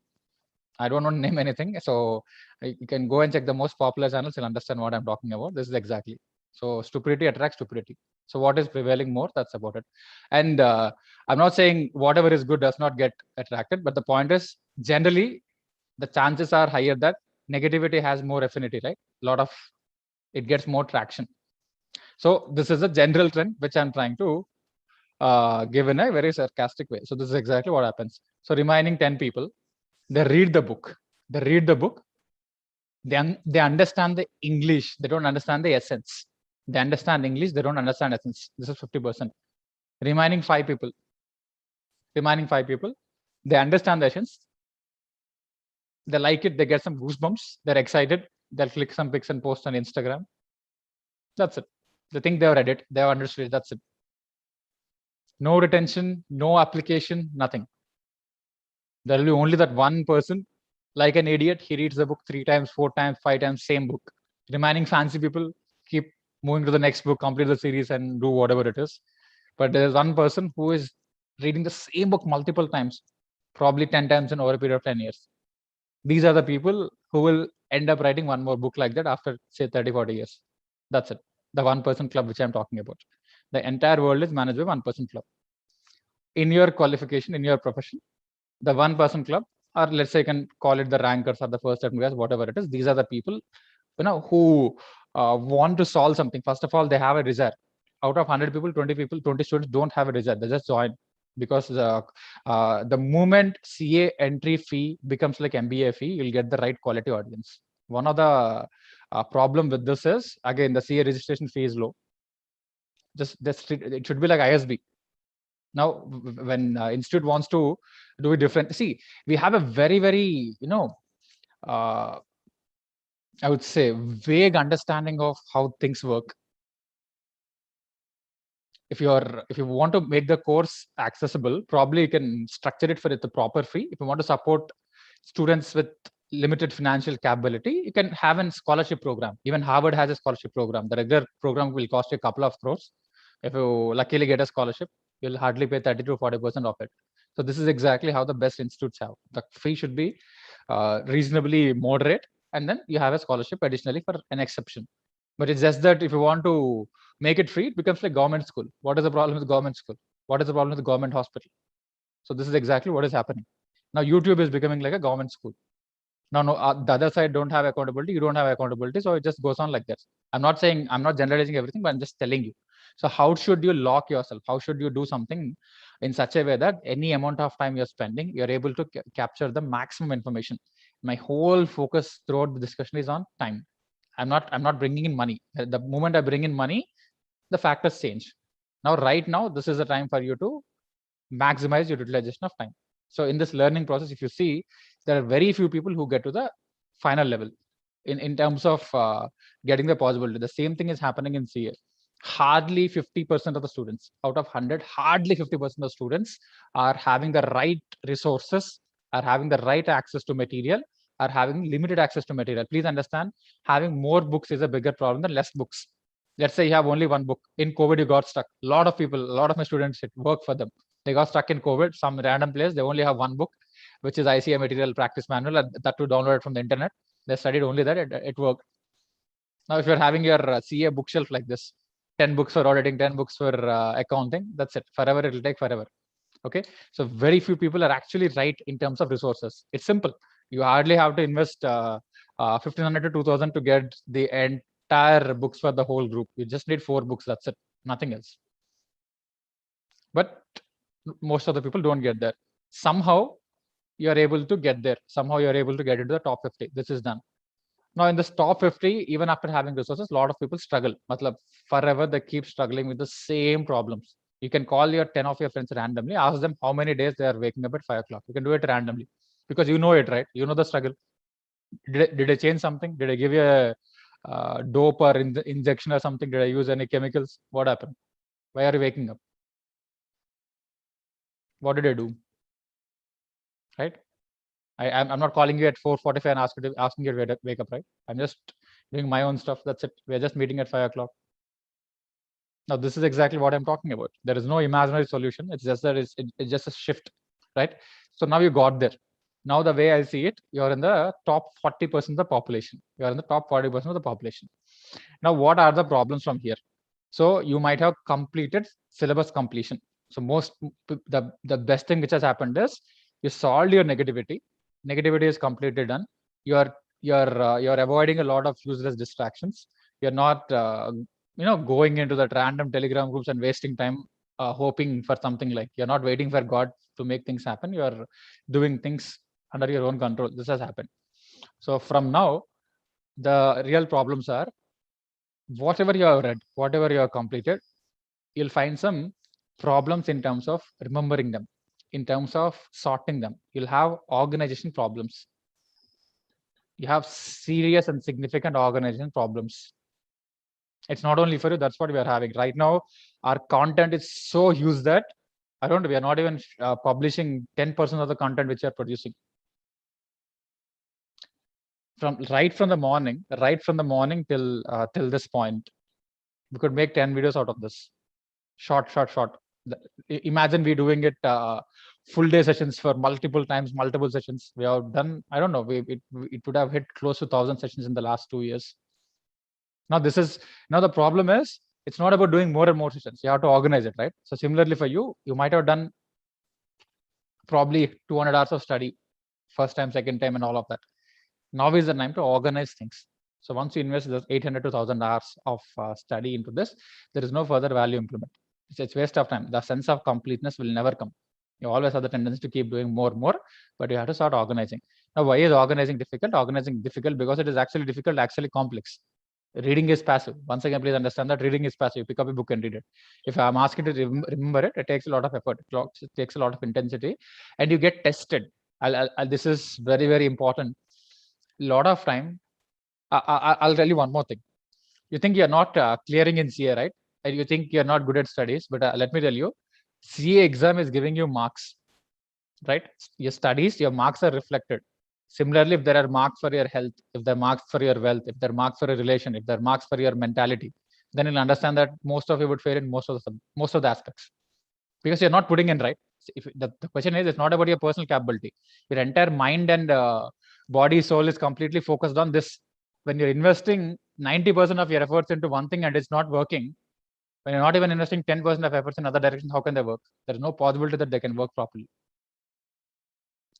I don't want to name anything. So you can go and check the most popular channels. You'll understand what I'm talking about. This is exactly. So stupidity attracts stupidity. So what is prevailing more, that's about it. And I'm not saying whatever is good does not get attracted, but the point is generally the chances are higher that negativity has more affinity, right? It gets more traction. So this is a general trend which I'm trying to give in a very sarcastic way. So this is exactly what happens. So remaining 10 people, they read the book. They read the book. They understand the English. They don't understand the essence. They understand English. They don't understand essence. This is 50%. Remaining 5 people. They understand the essence. They like it. They get some goosebumps. They're excited. They'll click some pics and post on Instagram. That's it. They think they've read it. They've understood it. That's it. No retention, no application, nothing. There will be only that one person, like an idiot, he reads the book 3 times, 4 times, 5 times, same book. Remaining fancy people keep moving to the next book, complete the series and do whatever it is. But there's one person who is reading the same book multiple times, probably 10 times in over a period of 10 years. These are the people who will end up writing one more book like that after, say, 30, 40 years. That's it. The 1% club which I'm talking about. The entire world is managed by 1% club. In your qualification, in your profession, the 1% club, or let's say you can call it the rankers or the first attempt guys, whatever it is, these are the people who want to solve something. First of all, they have a desire. Out of 100 people, 20 people, 20 students don't have a desire. They just join because the moment CA entry fee becomes like MBA fee, you'll get the right quality audience. One of the problem with this is, again, the CA registration fee is low. It should be like ISB. Now, when institute wants to do it different, see, we have a very, very, I would say, vague understanding of how things work. If you want to make the course accessible, probably you can structure it for the proper fee. If you want to support students with limited financial capability, you can have a scholarship program. Even Harvard has a scholarship program. The regular program will cost you a couple of crores. If you luckily get a scholarship, you'll hardly pay 30 to 40% of it. So this is exactly how the best institutes have. The fee should be reasonably moderate, and then you have a scholarship additionally for an exception. But it's just that if you want to make it free, it becomes like government school. What is the problem with government school? What is the problem with the government hospital? So this is exactly what is happening. Now YouTube is becoming like a government school. Now, the other side don't have accountability. You don't have accountability. So it just goes on like this. I'm not generalizing everything, but I'm just telling you. So how should you lock yourself? How should you do something in such a way that any amount of time you're spending, you're able to capture the maximum information? My whole focus throughout the discussion is on time. I'm not bringing in money. The moment I bring in money, the factors change. Now, right now, this is the time for you to maximize your utilization of time. So in this learning process, if you see, there are very few people who get to the final level in terms of getting the possibility. The same thing is happening in CA. Hardly 50% of the students out of 100, hardly 50% of students are having the right resources, are having the right access to material, are having limited access to material. Please understand, having more books is a bigger problem than less books. Let's say you have only one book. In COVID, you got stuck. A lot of my students, it worked for them. They got stuck in COVID, some random place. They only have one book, which is ICA material practice manual, and that to download it from the internet. They studied only that. It worked. Now, if you're having your CA bookshelf like this, 10 books for auditing, 10 books for accounting, that's it. Forever, it will take forever. Okay. So very few people are actually right in terms of resources. It's simple. You hardly have to invest 1,500 to 2,000 to get the entire books for the whole group. You just need 4 books. That's it. Nothing else. But most of the people don't get that. Somehow you're able to get there. Somehow you're able to get into the top 50. This is done. Now in this top 50, even after having resources, a lot of people struggle. Matlab, forever they keep struggling with the same problems. You can call your 10 of your friends randomly, ask them how many days they are waking up at 5 o'clock. You can do it randomly because you know it, right? You know the struggle. Did I change something? Did I give you a dope or injection or something? Did I use any chemicals? What happened? Why are you waking up? What did I do? Right? I'm not calling you at 4:45 and asking you to wake up, right? I'm just doing my own stuff. That's it. We're just meeting at 5 o'clock. Now, this is exactly what I'm talking about. There is no imaginary solution. It's just that it's just a shift, right? So now you got there. Now, the way I see it, you're in the top 40% of the population. You're in the top 40% of the population. Now, what are the problems from here? So you might have completed syllabus completion. So the best thing which has happened is you solved your negativity. Negativity is completely done. You're avoiding a lot of useless distractions. You're not going into that random Telegram groups and wasting time hoping for something. Like, you're not waiting for God to make things happen. You're doing things under your own control. This has happened. So from now, the real problems are whatever you have read, whatever you have completed, you'll find some problems in terms of remembering them, in terms of sorting them. You'll have organization problems. You have serious and significant organization problems. It's not only for you, that's what we are having. Right now, our content is so huge that we are not even publishing 10% of the content which we are producing. Right from the morning till this point, we could make 10 videos out of this. Short. Imagine we doing it full day sessions for multiple times, multiple sessions. We have done, I don't know, it would have hit close to 1,000 sessions in the last 2 years. Now the problem is, it's not about doing more and more sessions. You have to organize it, right? So similarly for you might have done probably 200 hours of study, first time, second time, and all of that. Now is the time to organize things. So once you invest those 800 to 1,000 hours of study into this, there is no further value implement. It's waste of time. The sense of completeness will never come. You always have the tendency to keep doing more, but you have to start organizing. Now, why is organizing difficult? Organizing difficult because it is actually difficult, actually complex. Reading is passive. Once again, please understand that reading is passive. You pick up a book and read it. If I'm asking to remember it, it takes a lot of effort. It takes a lot of intensity, and you get tested. This is very, very important. A lot of time. I'll tell you one more thing. You think you're not clearing in CA, right? And you think you're not good at studies, but let me tell you, CA exam is giving you marks, right? Your studies, your marks are reflected. Similarly, if there are marks for your health, if there are marks for your wealth, if there are marks for your relation, if there are marks for your mentality, then you'll understand that most of you would fail in most of the aspects, because you're not putting in, right? If the question is, it's not about your personal capability. Your entire mind and body, soul is completely focused on this. When you're investing 90% of your efforts into one thing and it's not working, when you're not even investing 10% of efforts in other directions, how can they work? There is no possibility that they can work properly.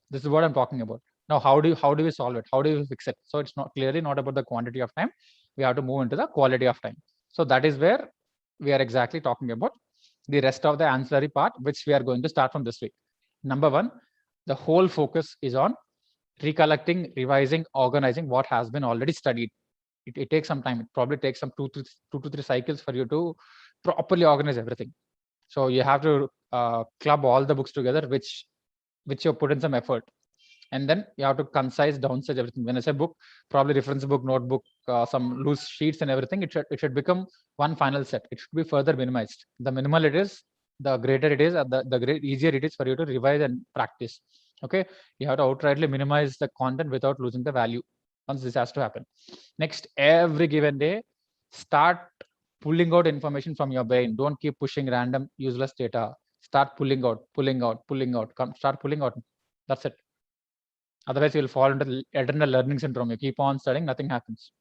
This is what I'm talking about. Now, how do we solve it? How do we fix it? So it's clearly not about the quantity of time. We have to move into the quality of time. So that is where we are exactly talking about the rest of the ancillary part, which we are going to start from this week. Number one, the whole focus is on recollecting, revising, organizing what has been already studied. It takes some time. It probably takes some two to three cycles for you to properly organize everything. So you have to club all the books together, which you put in some effort, and then you have to concise, downsize everything. When I say book, probably reference book, notebook, some loose sheets and everything. It should become one final set. It should be further minimized. The minimal it is, the greater it is, and the easier it is for you to revise and practice. Okay, you have to outrightly minimize the content without losing the value. Once this has to happen. Next, every given day, start pulling out information from your brain. Don't keep pushing random useless data. Start pulling out. Start pulling out. That's it. Otherwise, you'll fall into the eternal learning syndrome. You keep on studying, nothing happens.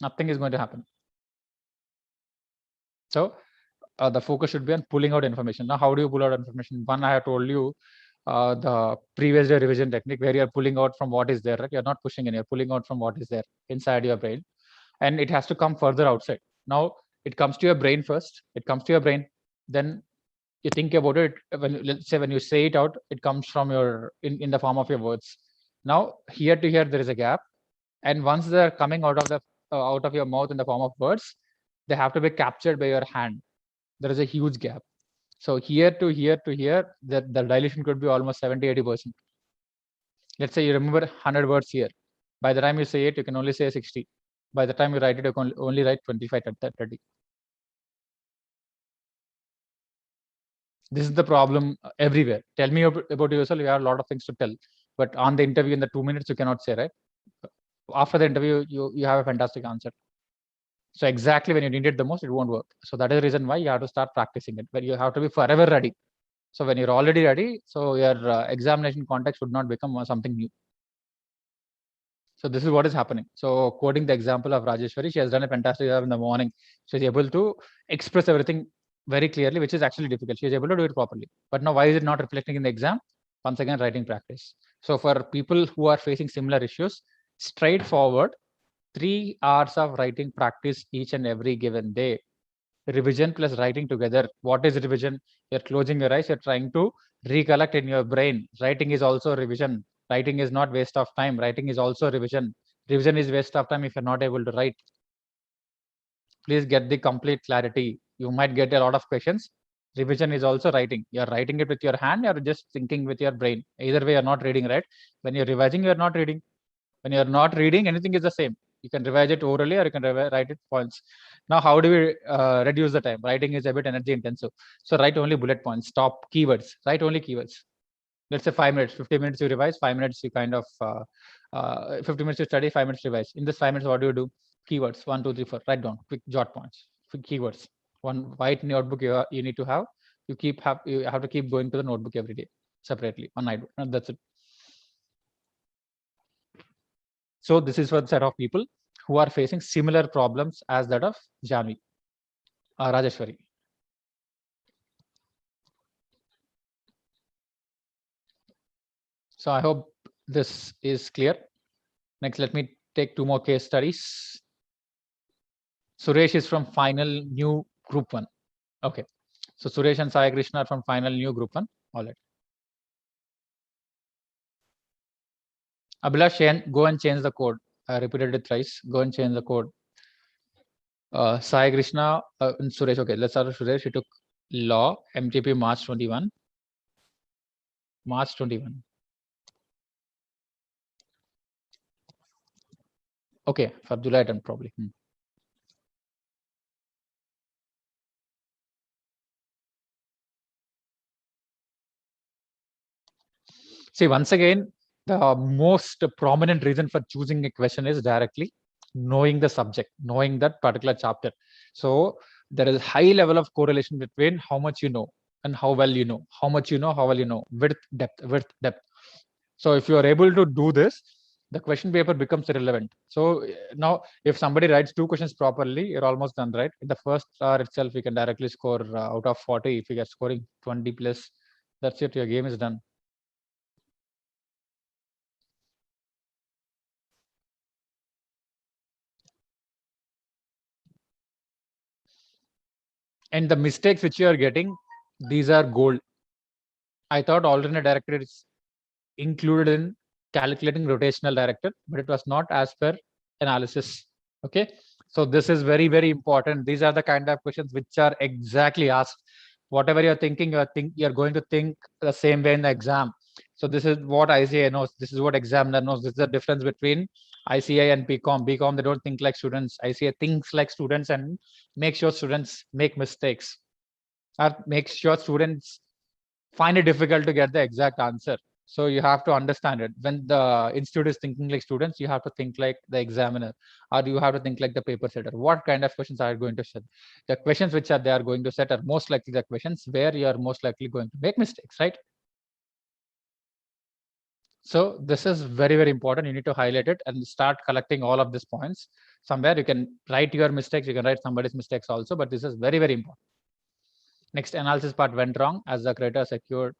Nothing is going to happen. So the focus should be on pulling out information. Now, how do you pull out information? One, I have told you the previous day revision technique, where you're pulling out from what is there, right? You're not pushing in, you're pulling out from what is there inside your brain, and it has to come further outside. Now, it comes to your brain first. It comes to your brain, then you think about it, when let's say when you say it out, it comes from your in the form of your words. Now here to here there is a gap, and once they're coming out of your mouth in the form of words, they have to be captured by your hand. There is a huge gap. So here to here to here, the dilution could be almost 70-80%. Let's say you remember 100 words here. By the time you say it, you can only say 60. By the time you write it, you can only write 25, 30. This is the problem everywhere. Tell me about yourself. You have a lot of things to tell, but on the interview in the 2 minutes, you cannot say, right? After the interview, you have a fantastic answer. So exactly when you need it the most, it won't work. So that is the reason why you have to start practicing it, but you have to be forever ready. So when you're already ready, so your examination context would not become something new. So this is what is happening. So quoting the example of Rajeshwari, she has done a fantastic job in the morning. She's able to express everything very clearly, which is actually difficult. She is able to do it properly. But now why is it not reflecting in the exam? Once again, writing practice. So for people who are facing similar issues, straightforward, 3 hours of writing practice each and every given day. Revision plus writing together. What is revision? You're closing your eyes, you're trying to recollect in your brain. Writing is also revision. Writing is not waste of time. Writing is also revision. Revision is waste of time if you're not able to write. Please get the complete clarity. You might get a lot of questions. Revision is also writing. You're writing it with your hand, you're just thinking with your brain. Either way, you're not reading, right? When you're revising, you're not reading. When you're not reading, anything is the same. You can revise it orally or you can write it points. Now, how do we reduce the time? Writing is a bit energy intensive. So write only bullet points, stop keywords, write only keywords. Let's say 5 minutes, 50 minutes you revise, 5 minutes you kind of, 50 minutes you study, 5 minutes revise. In this 5 minutes, what do? Keywords, 1, 2, 3, 4, write down, quick jot points, quick keywords. One white notebook you need to have. You have to keep going to the notebook every day separately on night. That's it. So this is for the set of people who are facing similar problems as that of Janvi, Rajeshwari. So I hope this is clear. Next, let me take 2 more case studies. Suresh is from final new group 1. Okay. So Suresh and Sai Krishna are from final new group 1. All right. Abhilash, go and change the code. I repeated it thrice. Go and change the code. Sai Krishna and Suresh. Okay, let's start with Suresh. He took law, MTP March 21. March 21. Okay, for July item probably. See, once again, the most prominent reason for choosing a question is directly knowing the subject, knowing that particular chapter. So there is high level of correlation between how much you know and how well you know, how much you know, how well you know, width, depth. So if you are able to do this, the question paper becomes irrelevant. So now if somebody writes 2 questions properly, you're almost done, right? In the first hour itself, you can directly score out of 40. If you get scoring 20 plus, that's it, your game is done. And the mistakes which you are getting, these are gold. I thought alternate director is included in calculating rotational director, but it was not as per analysis. Okay, so this is very, very important. These are the kind of questions which are exactly asked. Whatever you're thinking, you're going to think the same way in the exam. So this is what ICA knows. This is what examiner knows. This is the difference between ICA and BCom. BCom, they don't think like students. ICA thinks like students and make sure students make mistakes, or make sure students find it difficult to get the exact answer. So you have to understand it. When the institute is thinking like students, you have to think like the examiner, or you have to think like the paper setter. What kind of questions are you going to set? The questions which they are going to set are most likely the questions where you are most likely going to make mistakes, right? So this is very, very important. You need to highlight it and start collecting all of these points. Somewhere you can write your mistakes, you can write somebody's mistakes also, but this is very, very important. Next, analysis part went wrong as the creator secured.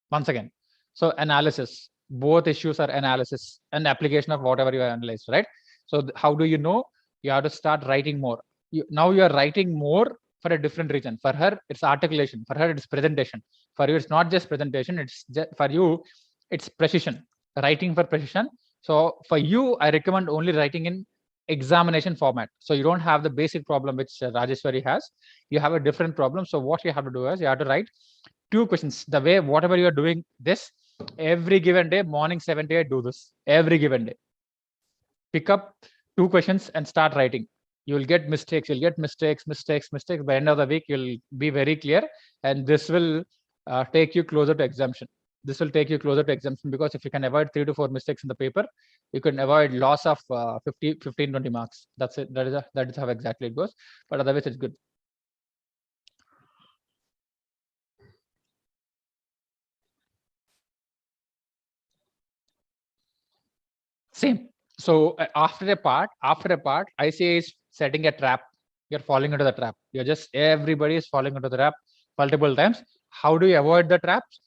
Once again, so analysis, both issues are analysis and application of whatever you analyze, right? So how do you know? You have to start writing more. Now you are writing more for a different reason. For her, it's articulation. For her, it's presentation. For you, it's not just presentation. It's just, for you, it's precision. Writing for precision. So for you, I recommend only writing in examination format. So you don't have the basic problem which Rajeshwari has. You have a different problem. So what you have to do is you have to write 2 questions. The way whatever you are doing this every given day, morning 7 to 8, do this every given day. Pick up 2 questions and start writing. You will get mistakes. You'll get mistakes. By the end of the week, you'll be very clear, and this will take you closer to exemption. This will take you closer to exemption, because if you can avoid 3 to 4 mistakes in the paper, you can avoid loss of 15-20 marks. That's it. That is how exactly it goes. But otherwise, it's good. Same. So after a part, ICA is setting a trap. You're falling into the trap. Everybody is falling into the trap multiple times. How do you avoid the traps?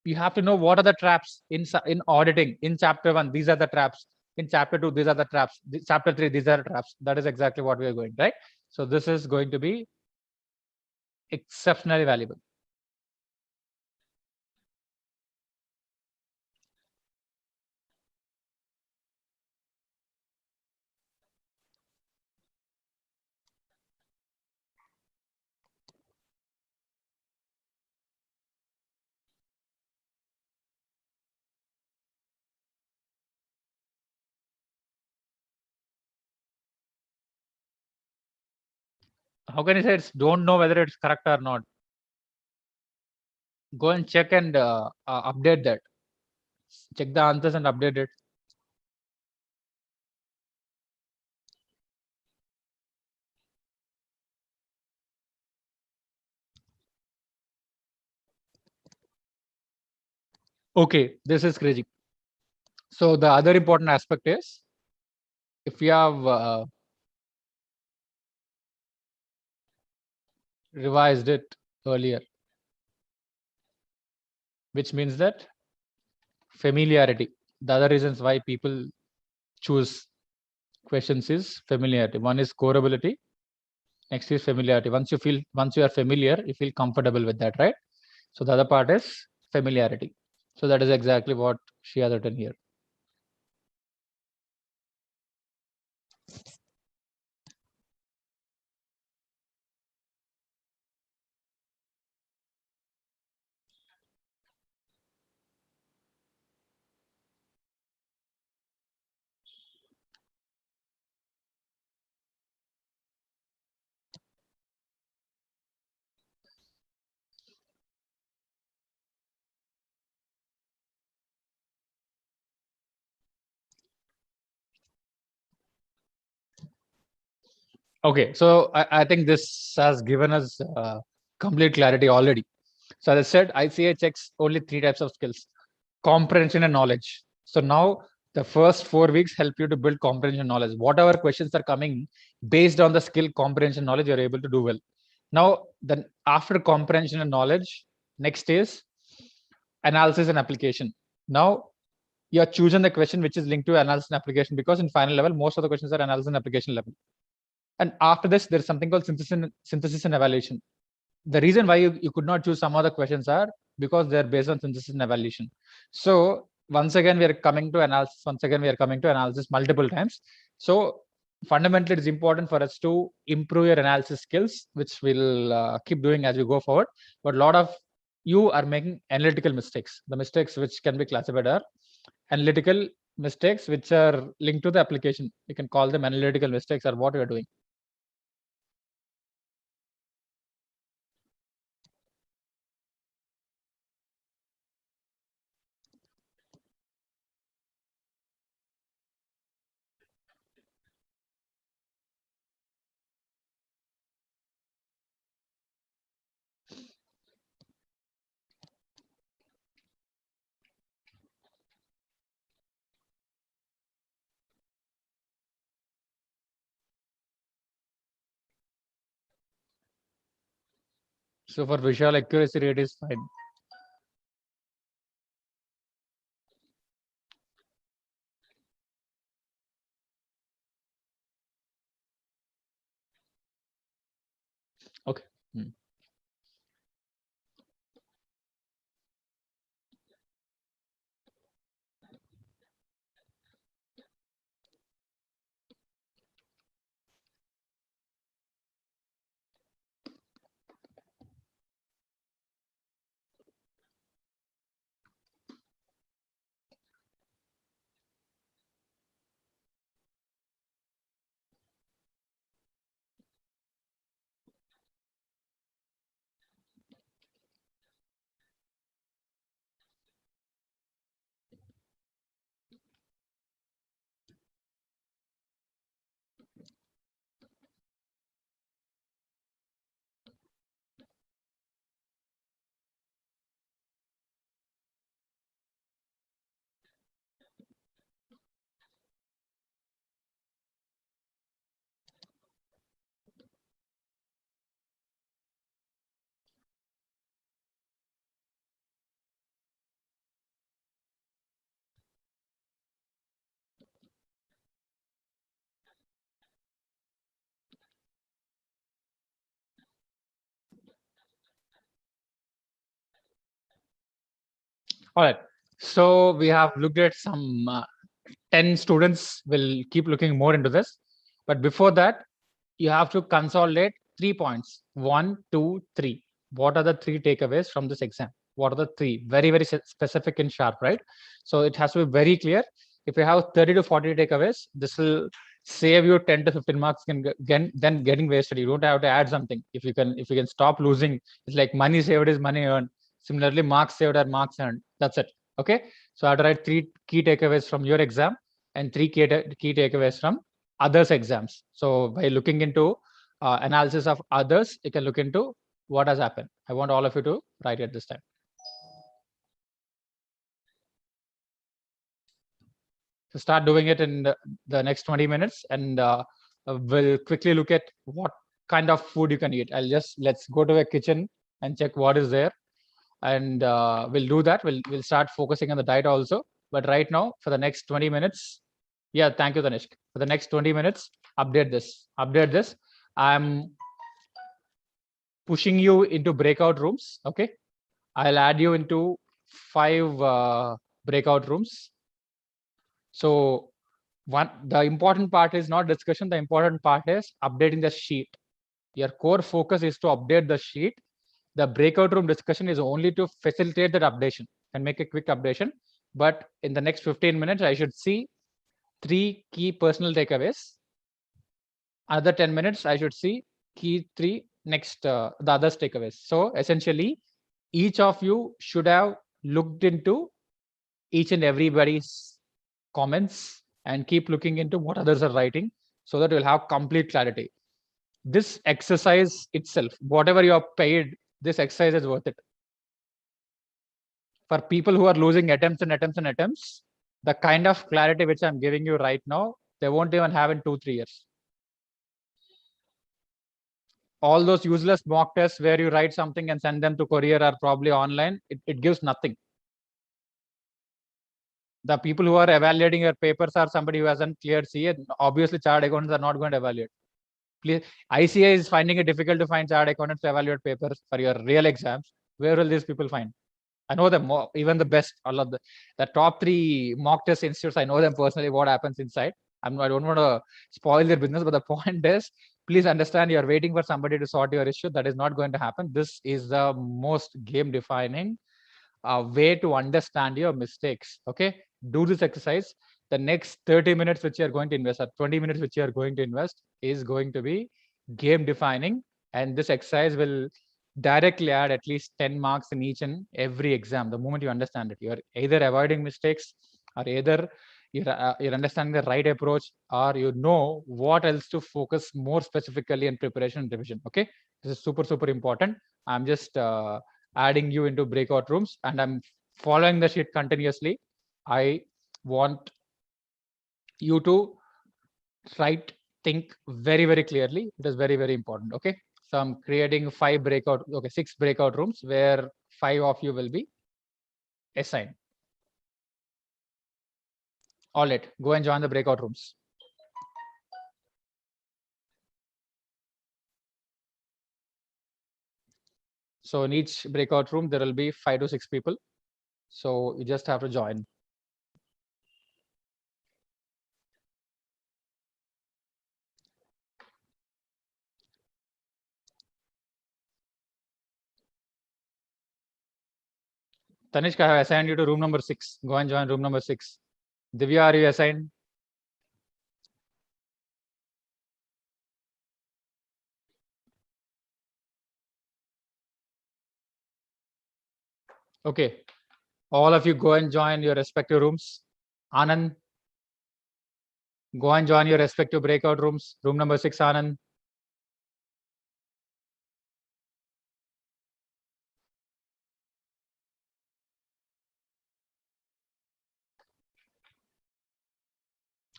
You have to know what are the traps in auditing. In chapter 1, these are the traps. In chapter 2, these are the traps. Chapter 3, these are the traps. That is exactly what we are going, right? So this is going to be exceptionally valuable. How can you say it's don't know whether it's correct or not? Go and check and update that. Check the answers and update it. Okay, this is crazy. So the other important aspect is, if we have revised it earlier, which means that familiarity. The other reasons why people choose questions is familiarity. One is core ability. Next is familiarity. Once you are familiar, you feel comfortable with that, right? So the other part is familiarity. So that is exactly what she has written here. Okay, so I think this has given us complete clarity already. So as I said, ICA checks only 3 types of skills: comprehension and knowledge. So now the first 4 weeks help you to build comprehension knowledge. Whatever questions are coming based on the skill comprehension knowledge, you're able to do well. Now, then after comprehension and knowledge, next is analysis and application. Now you're choosing the question which is linked to analysis and application, because in final level, most of the questions are analysis and application level. And after this, there's something called synthesis and evaluation. The reason why you could not choose some other questions are because they're based on synthesis and evaluation. So once again, we are coming to analysis multiple times. So fundamentally, it's important for us to improve your analysis skills, which we'll keep doing as we go forward. But a lot of you are making analytical mistakes. The mistakes which can be classified are analytical mistakes, which are linked to the application. You can call them analytical mistakes, or what you're doing. So for visual accuracy rate is fine. Okay. All right. So we have looked at some 10 students will keep looking more into this. But before that, you have to consolidate 3 points. 1, 2, 3. What are the 3 takeaways from this exam? What are the 3? Very, very specific and sharp, right? So it has to be very clear. If you have 30 to 40 takeaways, this will save you 10 to 15 marks then getting wasted. You don't have to add something. If you can stop losing, it's like money saved is money earned. Similarly, marks saved are marks earned. That's it. Okay. So I have to write 3 key takeaways from your exam and 3 key takeaways from others exams. So by looking into analysis of others, you can look into what has happened. I want all of you to write it this time. So start doing it in the next 20 minutes, and we'll quickly look at what kind of food you can eat. Let's go to a kitchen and check what is there, and we'll do that. We'll start focusing on the diet also. But right now, for the next 20 minutes, yeah, thank you, Tanishq. For the next 20 minutes, update this. I'm pushing you into breakout rooms. Okay, I'll add you into 5 breakout rooms. So the important part is not discussion. The important part is updating the sheet. Your core focus is to update the sheet. The breakout room discussion is only to facilitate that updation and make a quick updation. But in the next 15 minutes, I should see 3 key personal takeaways. Another 10 minutes, I should see key 3 next the others takeaways. So essentially, each of you should have looked into each and everybody's comments and keep looking into what others are writing so that you'll have complete clarity. This exercise itself, whatever you are paid, this exercise is worth it. For people who are losing attempts and attempts and attempts, the kind of clarity which I'm giving you right now, they won't even have in 2-3 years. All those useless mock tests where you write something and send them to courier or probably online, it gives nothing. The people who are evaluating your papers are somebody who hasn't cleared CA. Obviously, chartered accountants are not going to evaluate. Please, ICA is finding it difficult to find chartered accountants to evaluate papers for your real exams. Where will these people find? I know them, even the best, all of the top 3 mock test institutes. I know them personally. What happens inside? I don't want to spoil their business, but the point is, please understand, you're waiting for somebody to sort your issue. That is not going to happen. This is the most game-defining way to understand your mistakes. Okay, do this exercise. The next 30 minutes which you are going to invest, or 20 minutes which you are going to invest, is going to be game defining, and this exercise will directly add at least 10 marks in each and every exam. The moment you understand it, you're either avoiding mistakes, or either you're understanding the right approach, or you know what else to focus more specifically in preparation and revision. Okay, this is super important. I'm just adding you into breakout rooms, and I'm following the sheet continuously. I want you to think very clearly. It is very important. Okay, so I'm creating 6 breakout rooms where 5 of you will be assigned. All right, go and join the breakout rooms. So in each breakout room, there will be 5 to 6 people. So you just have to join. Tanishka, I have assigned you to room number 6. Go and join room number 6. Divya, are you assigned? Okay. All of you go and join your respective rooms. Anand, go and join your respective breakout rooms. Room number 6, Anand.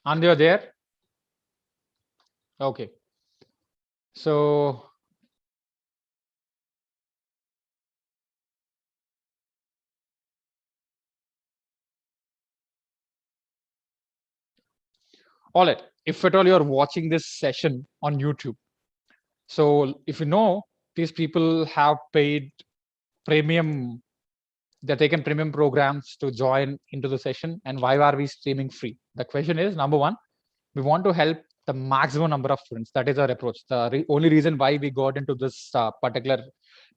Anand, you're there? Okay. So all right. If at all you're watching this session on YouTube, so if you know, these people have paid premium, they're taken premium programs to join into the session. And why are we streaming free? The question is, number one, we want to help the maximum number of students. That is our approach. The only reason why we got into this particular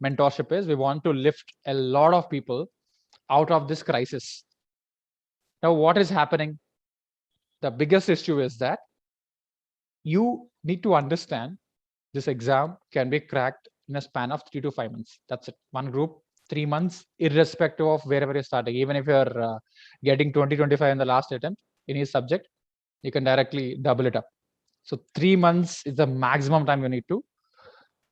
mentorship is we want to lift a lot of people out of this crisis. Now, what is happening? The biggest issue is that you need to understand this exam can be cracked in a span of 3 to 5 months. That's it. One group, 3 months, irrespective of wherever you're starting. Even if you're getting 20, 25 in the last attempt in each subject, you can directly double it up. So 3 months is the maximum time you need to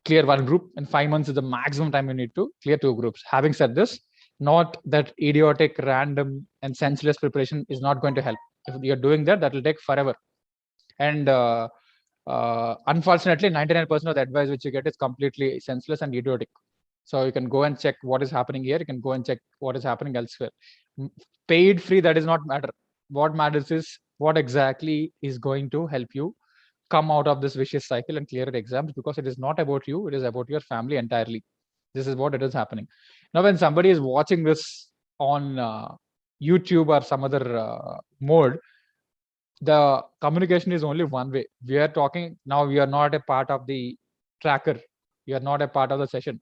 clear one group, and 5 months is the maximum time you need to clear 2 groups. Having said this, not that idiotic, random, and senseless preparation is not going to help. If you're doing that, that will take forever. And unfortunately, 99% of the advice which you get is completely senseless and idiotic. So you can go and check what is happening here. You can go and check what is happening elsewhere. Paid free, that is not matter. What matters is what exactly is going to help you come out of this vicious cycle and clear exams, because it is not about you, it is about your family entirely. This is what it is happening. Now, when somebody is watching this on YouTube or some other mode, the communication is only one way. We are talking now, we are not a part of the tracker, we are not a part of the session.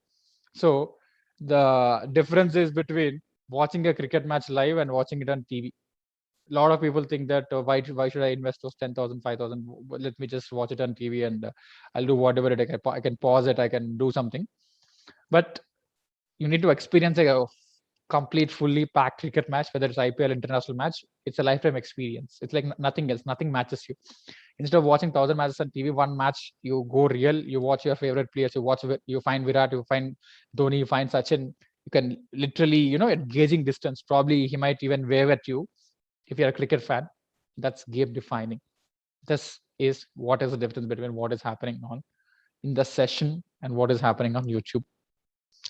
So the difference is between watching a cricket match live and watching it on TV. A lot of people think that why should I invest those 10,000, 5,000? Let me just watch it on TV and I'll do whatever it I can pause it, I can do something. But you need to experience a complete, fully packed cricket match, whether it's IPL international match. It's a lifetime experience. It's like nothing else. Nothing matches you. Instead of watching 1,000 matches on TV, one match you go real. You watch your favorite players. You find Virat. You find Dhoni. You find Sachin. You can literally, at gauging distance. Probably he might even wave at you. If you're a cricket fan, that's game defining. This is what is the difference between what is happening on in the session and what is happening on YouTube.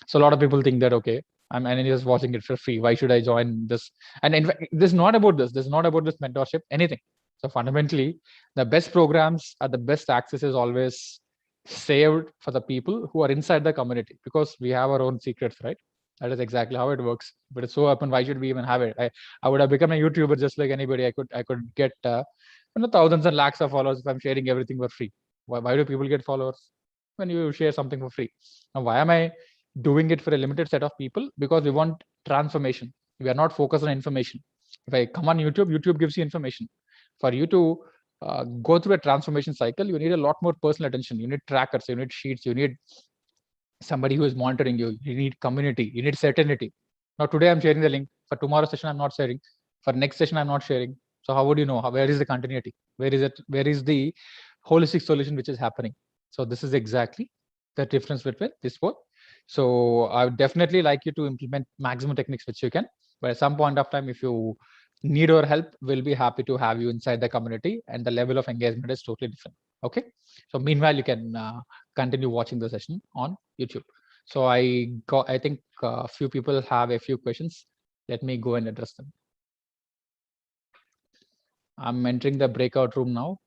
So a lot of people think that, okay, I'm just watching it for free. Why should I join this? And in fact, this is not about this. This is not about this mentorship, anything. So fundamentally, the best programs are the best access is always saved for the people who are inside the community, because we have our own secrets, right? That is exactly how it works. But it's so open. Why should we even have it? I would have become a YouTuber just like anybody. I could get thousands and lakhs of followers if I'm sharing everything for free. Why do people get followers when you share something for free? Now, why am I doing it for a limited set of people? Because we want transformation. We are not focused on information. If I come on YouTube, YouTube gives you information. For you to go through a transformation cycle, you need a lot more personal attention. You need trackers, you need sheets, you need somebody who is monitoring you. You need community, you need certainty. Now, today I'm sharing the link. For tomorrow's session, I'm not sharing. For next session, I'm not sharing. So how would you know? Where is the continuity? Where is it? Where is the holistic solution which is happening? So this is exactly the difference between this both. So I would definitely like you to implement maximum techniques which you can. But at some point of time, if you need our help, we'll be happy to have you inside the community, and the level of engagement is totally different. Okay. So meanwhile, you can continue watching the session on YouTube. So I think a few people have a few questions. Let me go and address them. I'm entering the breakout room now.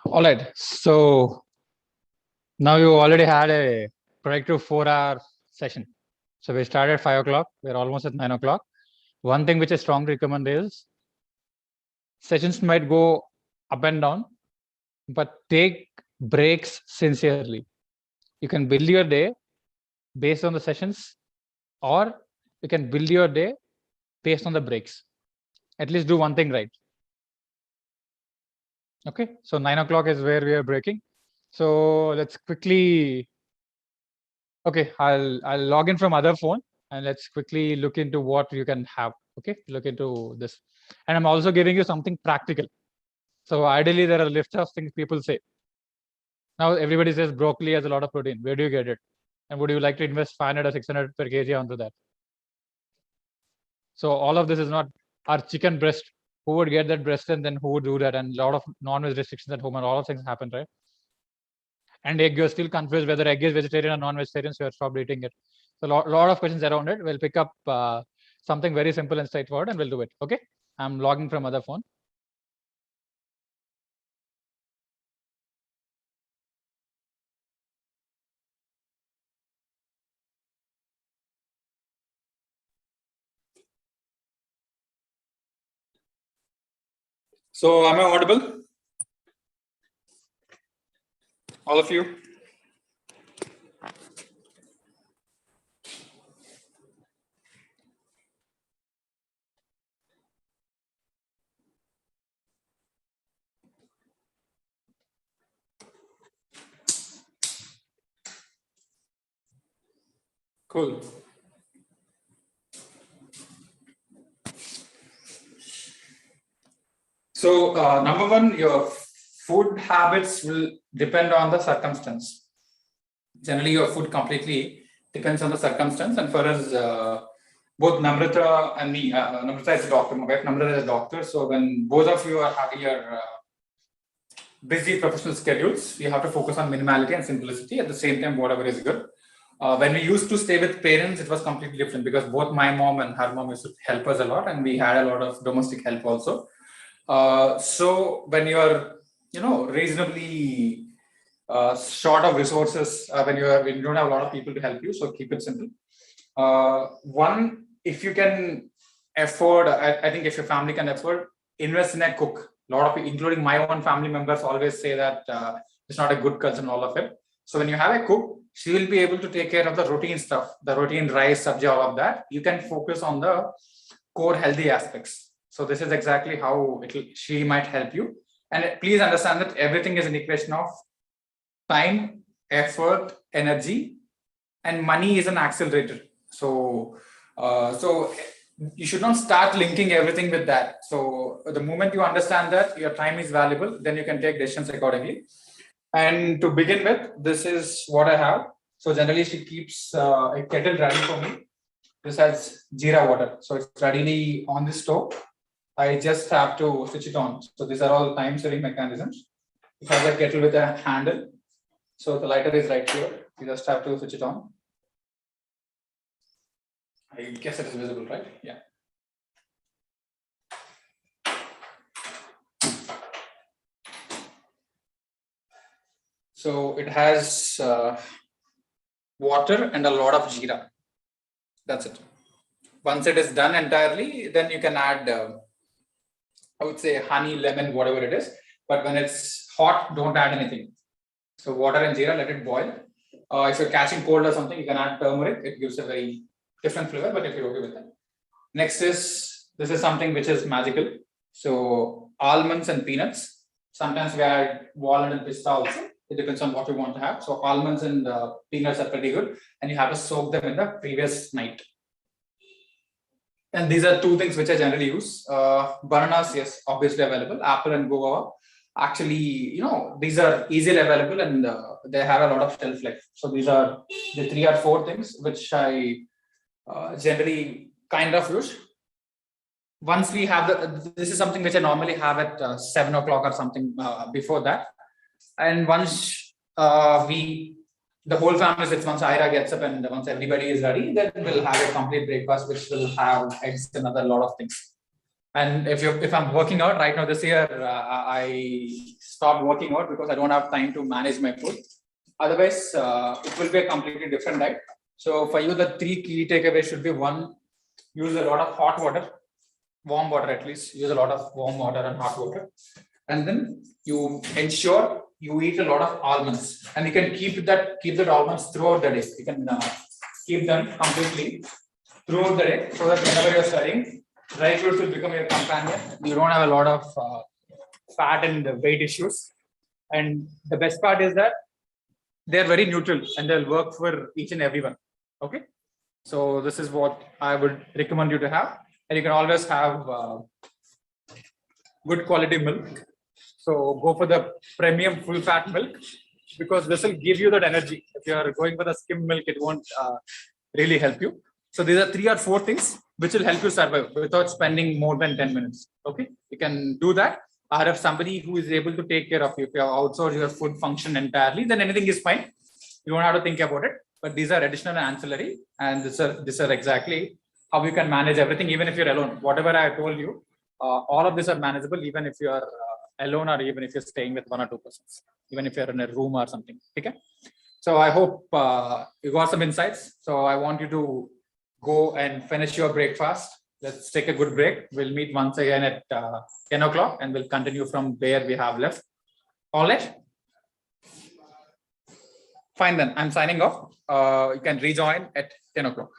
All right. So now you already had a productive 4-hour session. So we started at 5 o'clock. We're almost at 9 o'clock. One thing which I strongly recommend is sessions might go up and down, but take breaks sincerely. You can build your day based on the sessions, or you can build your day based on the breaks. At least do one thing right. Okay, so 9 o'clock is where we are breaking. So let's quickly. Okay, I'll log in from other phone and let's quickly look into what you can have. Okay, look into this, and I'm also giving you something practical. So ideally, there are a list of things people say. Now everybody says broccoli has a lot of protein. Where do you get it? And would you like to invest 500 or 600 per kg onto that? So all of this is not our chicken breast. Who would get that breast and then who would do that? And a lot of non-veg restrictions at home and all of things happen, right? And egg, you're still confused whether egg is vegetarian or non-vegetarian, so you're stopped eating it. So a lot of questions around it. We'll pick up something very simple and straightforward and we'll do it. Okay, I'm logging from other phone. So am I audible? All of you? Cool. So number one, your food habits will depend on the circumstance. Generally, your food completely depends on the circumstance. And for us, both Namrata and me, Namrata is a doctor, my wife Namrata is a doctor. So when both of you are having your busy professional schedules, we have to focus on minimality and simplicity. At the same time, whatever is good. When we used to stay with parents, it was completely different because both my mom and her mom used to help us a lot, and we had a lot of domestic help also. So when you are, reasonably short of resources, when you don't have a lot of people to help you, so keep it simple. One, if you can afford, I think if your family can afford, invest in a cook. A lot of people, including my own family members, always say that it's not a good culture and all of it. So when you have a cook, she will be able to take care of the routine stuff, the routine rice, sabji, all of that. You can focus on the core healthy aspects. So this is exactly how she might help you. And please understand that everything is an equation of time, effort, energy, and money is an accelerator. So, you should not start linking everything with that. So the moment you understand that your time is valuable, then you can take decisions accordingly. And to begin with, this is what I have. So generally she keeps a kettle ready for me. This has jeera water. So it's readily on the stove. I just have to switch it on. So these are all time saving mechanisms. It has a kettle with a handle. So the lighter is right here. You just have to switch it on. I guess it is visible, right? Yeah. So it has water and a lot of jeera. That's it. Once it is done entirely, then you can add, I would say honey, lemon, whatever it is. But when it's hot, don't add anything. So water and jeera, let it boil. If you're catching cold or something, you can add turmeric. It gives a very different flavor, but if you're okay with that. Next is, this is something which is magical. So almonds and peanuts. Sometimes we add walnut and pista also. It depends on what you want to have. So almonds and peanuts are pretty good, and you have to soak them in the previous night. And these are two things which I generally use. Bananas, yes, obviously available. Apple and guava. Actually, these are easily available and they have a lot of shelf life. So these are the 3 or 4 things which I generally kind of use. Once we have this is something which I normally have at 7 o'clock or something before that. And once the whole family sits, once Ira gets up and once everybody is ready, then we'll have a complete breakfast which will have eggs and other lot of things. And if I'm working out right now this year, I stopped working out because I don't have time to manage my food. Otherwise, it will be a completely different diet. So for you, the 3 key takeaways should be: 1, use a lot of hot water, warm water at least. Use a lot of warm water and hot water. And then you ensure you eat a lot of almonds, and you can keep that almonds throughout the day. You can keep them completely throughout the day, so that whenever you're studying, dry fruits will become your companion. You don't have a lot of fat and weight issues. And the best part is that they're very neutral and they'll work for each and everyone. Okay, so this is what I would recommend you to have. And you can always have good quality milk. So go for the premium full fat milk, because this will give you that energy. If you are going for the skim milk, it won't really help you. So these are 3 or 4 things which will help you survive without spending more than 10 minutes. Okay, you can do that. Or if somebody who is able to take care of you, if you outsource your food function entirely, then anything is fine. You don't have to think about it. But these are additional and ancillary, and these are exactly how you can manage everything, even if you're alone. Whatever I told you, all of these are manageable, even if you are alone, or even if you're staying with 1 or 2 persons, even if you're in a room or something. Okay. So I hope you got some insights. So I want you to go and finish your breakfast. Let's take a good break. We'll meet once again at 10 o'clock, and we'll continue from where we have left. All right. Fine then. I'm signing off. You can rejoin at 10 o'clock.